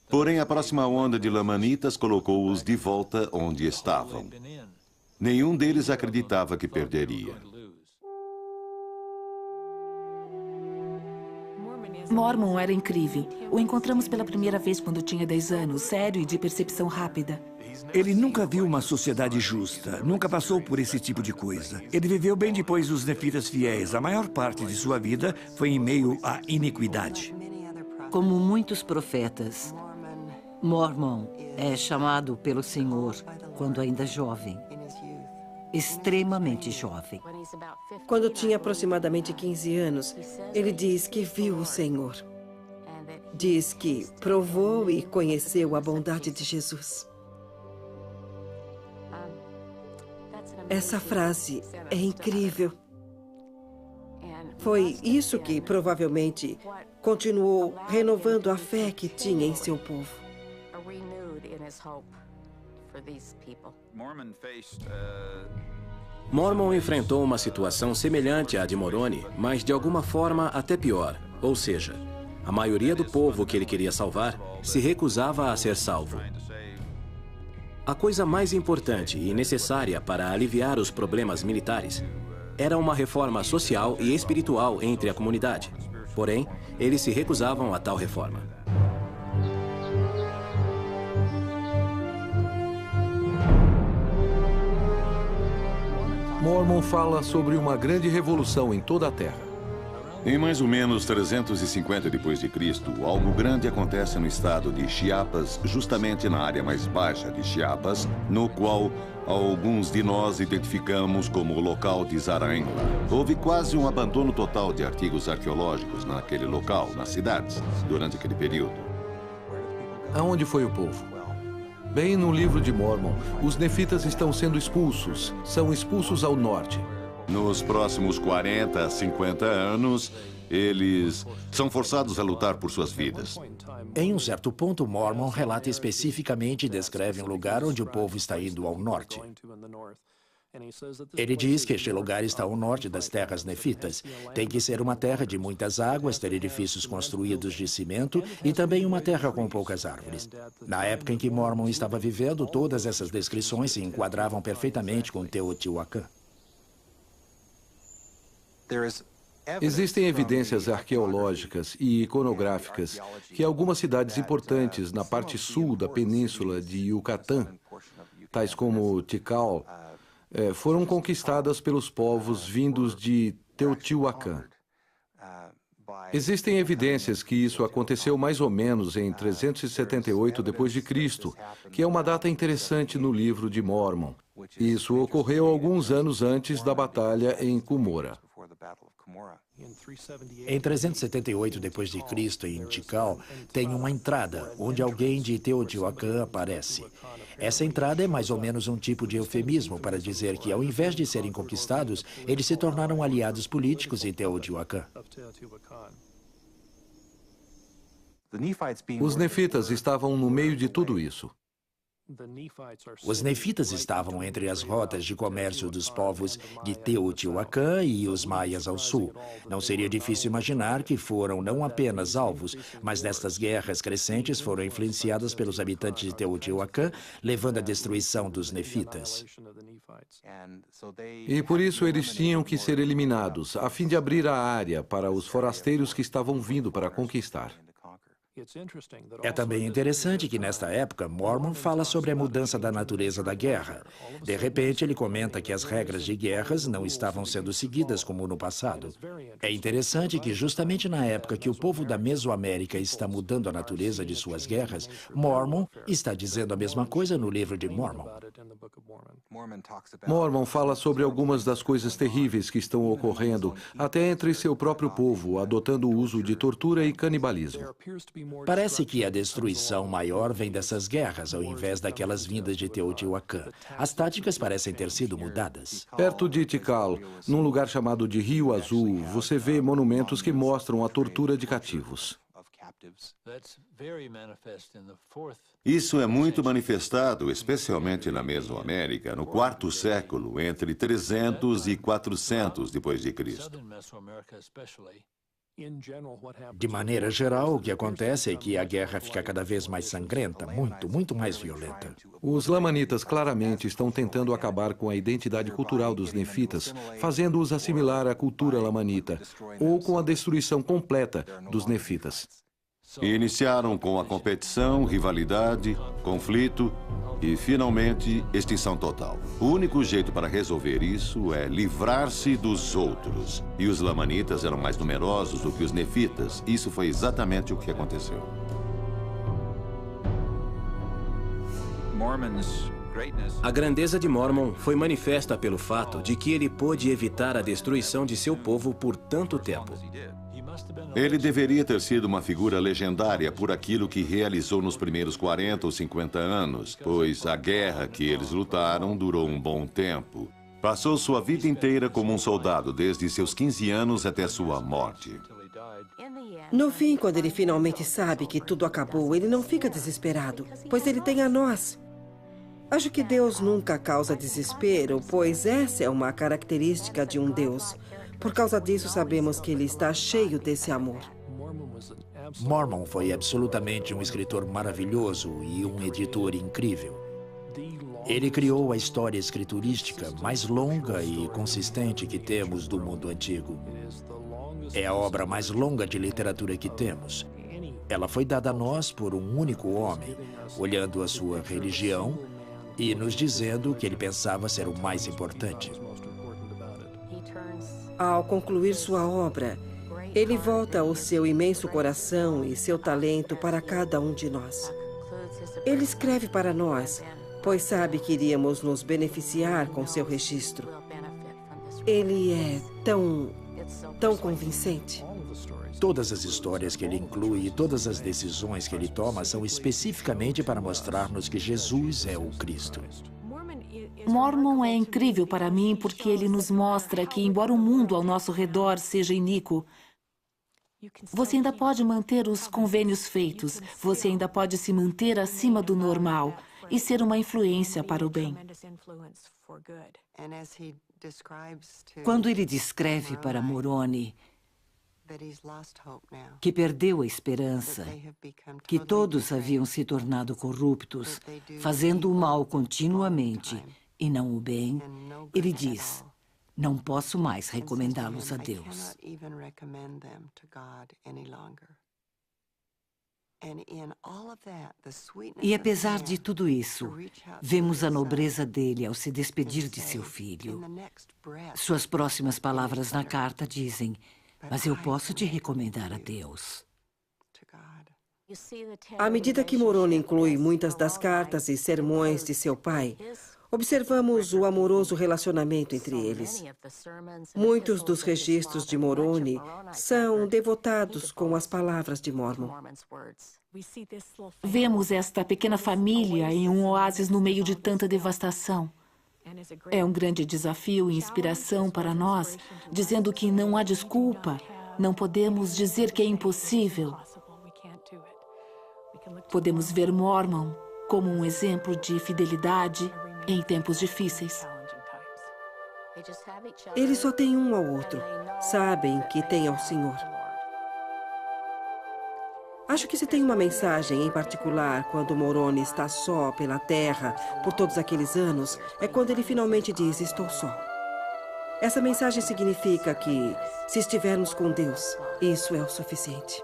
Porém, a próxima onda de lamanitas colocou-os de volta onde estavam. Nenhum deles acreditava que perderia. Mormon era incrível. O encontramos pela primeira vez quando tinha 10 anos, sério e de percepção rápida. Ele nunca viu uma sociedade justa, nunca passou por esse tipo de coisa. Ele viveu bem depois dos nefitas fiéis. A maior parte de sua vida foi em meio à iniquidade. Como muitos profetas, Mormon é chamado pelo Senhor quando ainda jovem, extremamente jovem. Quando tinha aproximadamente 15 anos, ele diz que viu o Senhor. Diz que provou e conheceu a bondade de Jesus. Essa frase é incrível. Foi isso que provavelmente continuou renovando a fé que tinha em seu povo. Mormon enfrentou uma situação semelhante à de Moroni, mas de alguma forma até pior. Ou seja, a maioria do povo que ele queria salvar se recusava a ser salvo. A coisa mais importante e necessária para aliviar os problemas militares era uma reforma social e espiritual entre a comunidade. Porém, eles se recusavam a tal reforma. Mormon fala sobre uma grande revolução em toda a Terra. Em mais ou menos 350 d.C., algo grande acontece no estado de Chiapas, justamente na área mais baixa de Chiapas, no qual alguns de nós identificamos como o local de Zaraenla. Houve quase um abandono total de artigos arqueológicos naquele local, nas cidades, durante aquele período. Aonde foi o povo? Bem no livro de Mormon, os nefitas estão sendo expulsos. São expulsos ao norte. Nos próximos 40 a 50 anos, eles são forçados a lutar por suas vidas. Em um certo ponto, Mormon relata especificamente e descreve um lugar onde o povo está indo ao norte. Ele diz que este lugar está ao norte das terras nefitas. Tem que ser uma terra de muitas águas, ter edifícios construídos de cimento e também uma terra com poucas árvores. Na época em que Mormon estava vivendo, todas essas descrições se enquadravam perfeitamente com Teotihuacan. Existem evidências arqueológicas e iconográficas que algumas cidades importantes na parte sul da península de Yucatán, tais como Tikal, foram conquistadas pelos povos vindos de Teotihuacan. Existem evidências que isso aconteceu mais ou menos em 378 d.C., que é uma data interessante no livro de Mormon. Isso ocorreu alguns anos antes da batalha em Cumorah. Em 378 d.C., em Tikal, tem uma entrada onde alguém de Teotihuacan aparece. Essa entrada é mais ou menos um tipo de eufemismo para dizer que, ao invés de serem conquistados, eles se tornaram aliados políticos em Teotihuacan. Os nefitas estavam no meio de tudo isso. Os nefitas estavam entre as rotas de comércio dos povos de Teotihuacan e os maias ao sul. Não seria difícil imaginar que foram não apenas alvos, mas nestas guerras crescentes foram influenciadas pelos habitantes de Teotihuacan, levando à destruição dos nefitas. E por isso eles tinham que ser eliminados, a fim de abrir a área para os forasteiros que estavam vindo para conquistar. É também interessante que, nesta época, Mormon fala sobre a mudança da natureza da guerra. De repente, ele comenta que as regras de guerras não estavam sendo seguidas como no passado. É interessante que, justamente na época que o povo da Mesoamérica está mudando a natureza de suas guerras, Mormon está dizendo a mesma coisa no livro de Mormon. Mormon fala sobre algumas das coisas terríveis que estão ocorrendo, até entre seu próprio povo, adotando o uso de tortura e canibalismo. Parece que a destruição maior vem dessas guerras, ao invés daquelas vindas de Teotihuacan. As táticas parecem ter sido mudadas. Perto de Tikal, num lugar chamado de Rio Azul, você vê monumentos que mostram a tortura de cativos. Isso é muito manifestado, especialmente na Mesoamérica, no 4º século, entre 300 e 400 depois de Cristo. De maneira geral, o que acontece é que a guerra fica cada vez mais sangrenta, muito mais violenta. Os lamanitas claramente estão tentando acabar com a identidade cultural dos nefitas, fazendo-os assimilar à cultura lamanita, ou com a destruição completa dos nefitas. Iniciaram com a competição, rivalidade, conflito e, finalmente, extinção total. O único jeito para resolver isso é livrar-se dos outros. E os lamanitas eram mais numerosos do que os nefitas. Isso foi exatamente o que aconteceu. A grandeza de Mormon foi manifesta pelo fato de que ele pôde evitar a destruição de seu povo por tanto tempo. Ele deveria ter sido uma figura legendária por aquilo que realizou nos primeiros 40 ou 50 anos, pois a guerra que eles lutaram durou um bom tempo. Passou sua vida inteira como um soldado, desde seus 15 anos até sua morte. No fim, quando ele finalmente sabe que tudo acabou, ele não fica desesperado, pois ele tem a nós. Acho que Deus nunca causa desespero, pois essa é uma característica de um Deus. Por causa disso, sabemos que ele está cheio desse amor. Mormon foi absolutamente um escritor maravilhoso e um editor incrível. Ele criou a história escriturística mais longa e consistente que temos do mundo antigo. É a obra mais longa de literatura que temos. Ela foi dada a nós por um único homem, olhando a sua religião e nos dizendo que ele pensava ser o mais importante. Ao concluir sua obra, ele volta o seu imenso coração e seu talento para cada um de nós. Ele escreve para nós, pois sabe que iríamos nos beneficiar com seu registro. Ele é tão convincente. Todas as histórias que ele inclui e todas as decisões que ele toma são especificamente para mostrar-nos que Jesus é o Cristo. Mormon é incrível para mim porque ele nos mostra que, embora o mundo ao nosso redor seja iníquo, você ainda pode manter os convênios feitos, você ainda pode se manter acima do normal e ser uma influência para o bem. Quando ele descreve para Moroni que perdeu a esperança, que todos haviam se tornado corruptos, fazendo o mal continuamente e não o bem, ele diz: não posso mais recomendá-los a Deus. E apesar de tudo isso, vemos a nobreza dele ao se despedir de seu filho. Suas próximas palavras na carta dizem: mas eu posso te recomendar a Deus. À medida que Moroni inclui muitas das cartas e sermões de seu pai, Observamos o amoroso relacionamento entre eles. Muitos dos registros de Moroni são devotados com as palavras de Mormon. Vemos esta pequena família em um oásis no meio de tanta devastação. É um grande desafio e inspiração para nós, dizendo que não há desculpa, não podemos dizer que é impossível. Podemos ver Mormon como um exemplo de fidelidade em tempos difíceis. Eles só têm um ao outro. Sabem que têm ao Senhor. Acho que se tem uma mensagem em particular quando Moroni está só pela terra por todos aqueles anos, é quando ele finalmente diz, estou só. Essa mensagem significa que, se estivermos com Deus, isso é o suficiente.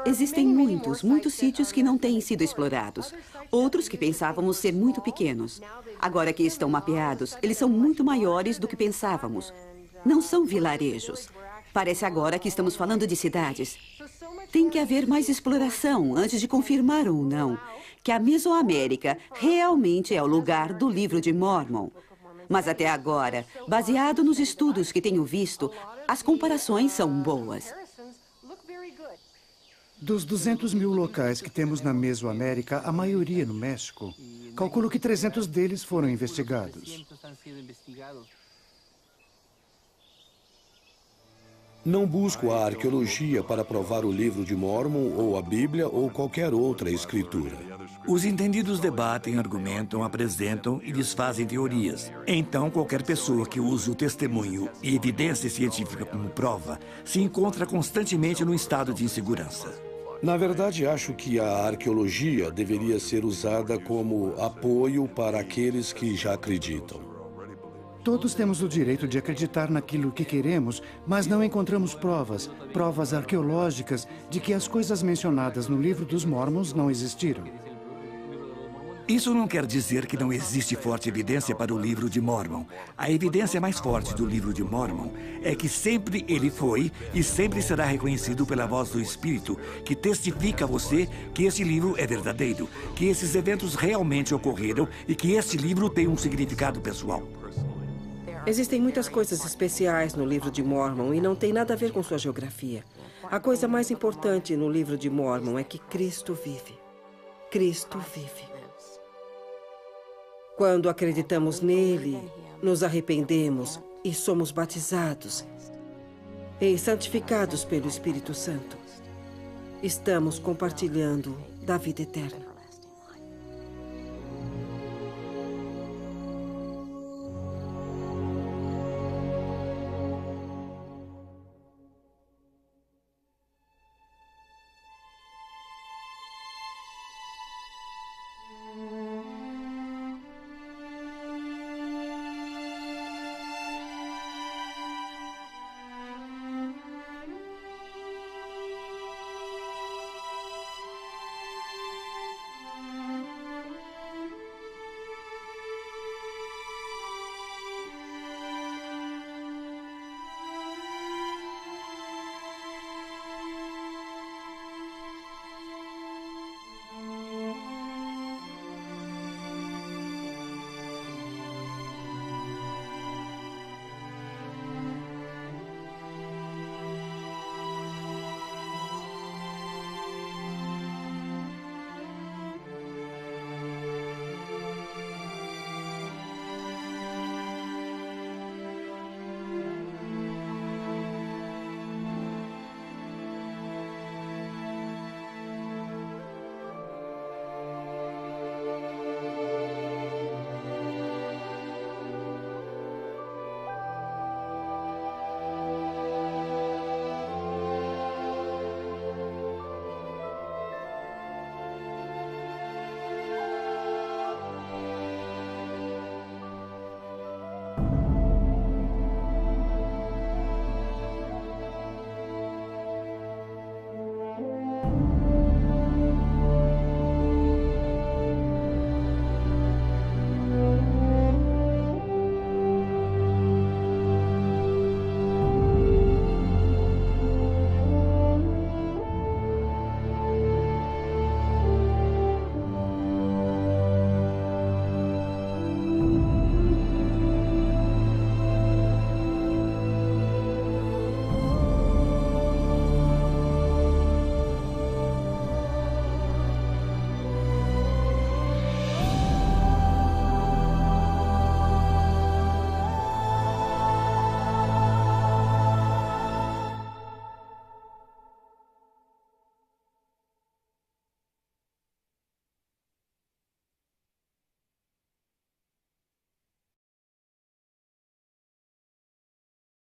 Existem muitos sítios que não têm sido explorados. Outros que pensávamos ser muito pequenos. Agora que estão mapeados, eles são muito maiores do que pensávamos. Não são vilarejos. Parece agora que estamos falando de cidades. Tem que haver mais exploração antes de confirmar ou não que a Mesoamérica realmente é o lugar do Livro de Mormon. Mas até agora, baseado nos estudos que tenho visto, as comparações são boas. Dos 200 mil locais que temos na Mesoamérica, a maioria no México, calculo que 300 deles foram investigados. Não busco a arqueologia para provar o Livro de Mormon ou a Bíblia ou qualquer outra escritura. Os entendidos debatem, argumentam, apresentam e desfazem teorias. Então, qualquer pessoa que use o testemunho e evidência científica como prova se encontra constantemente num estado de insegurança. Na verdade, acho que a arqueologia deveria ser usada como apoio para aqueles que já acreditam. Todos temos o direito de acreditar naquilo que queremos, mas não encontramos provas arqueológicas de que as coisas mencionadas no Livro dos Mormons não existiram. Isso não quer dizer que não existe forte evidência para o Livro de Mormon. A evidência mais forte do Livro de Mormon é que sempre ele foi e sempre será reconhecido pela voz do Espírito, que testifica a você que esse livro é verdadeiro, que esses eventos realmente ocorreram e que este livro tem um significado pessoal. Existem muitas coisas especiais no Livro de Mormon e não tem nada a ver com sua geografia. A coisa mais importante no Livro de Mormon é que Cristo vive. Cristo vive. Quando acreditamos nele, nos arrependemos e somos batizados e santificados pelo Espírito Santo, estamos compartilhando da vida eterna.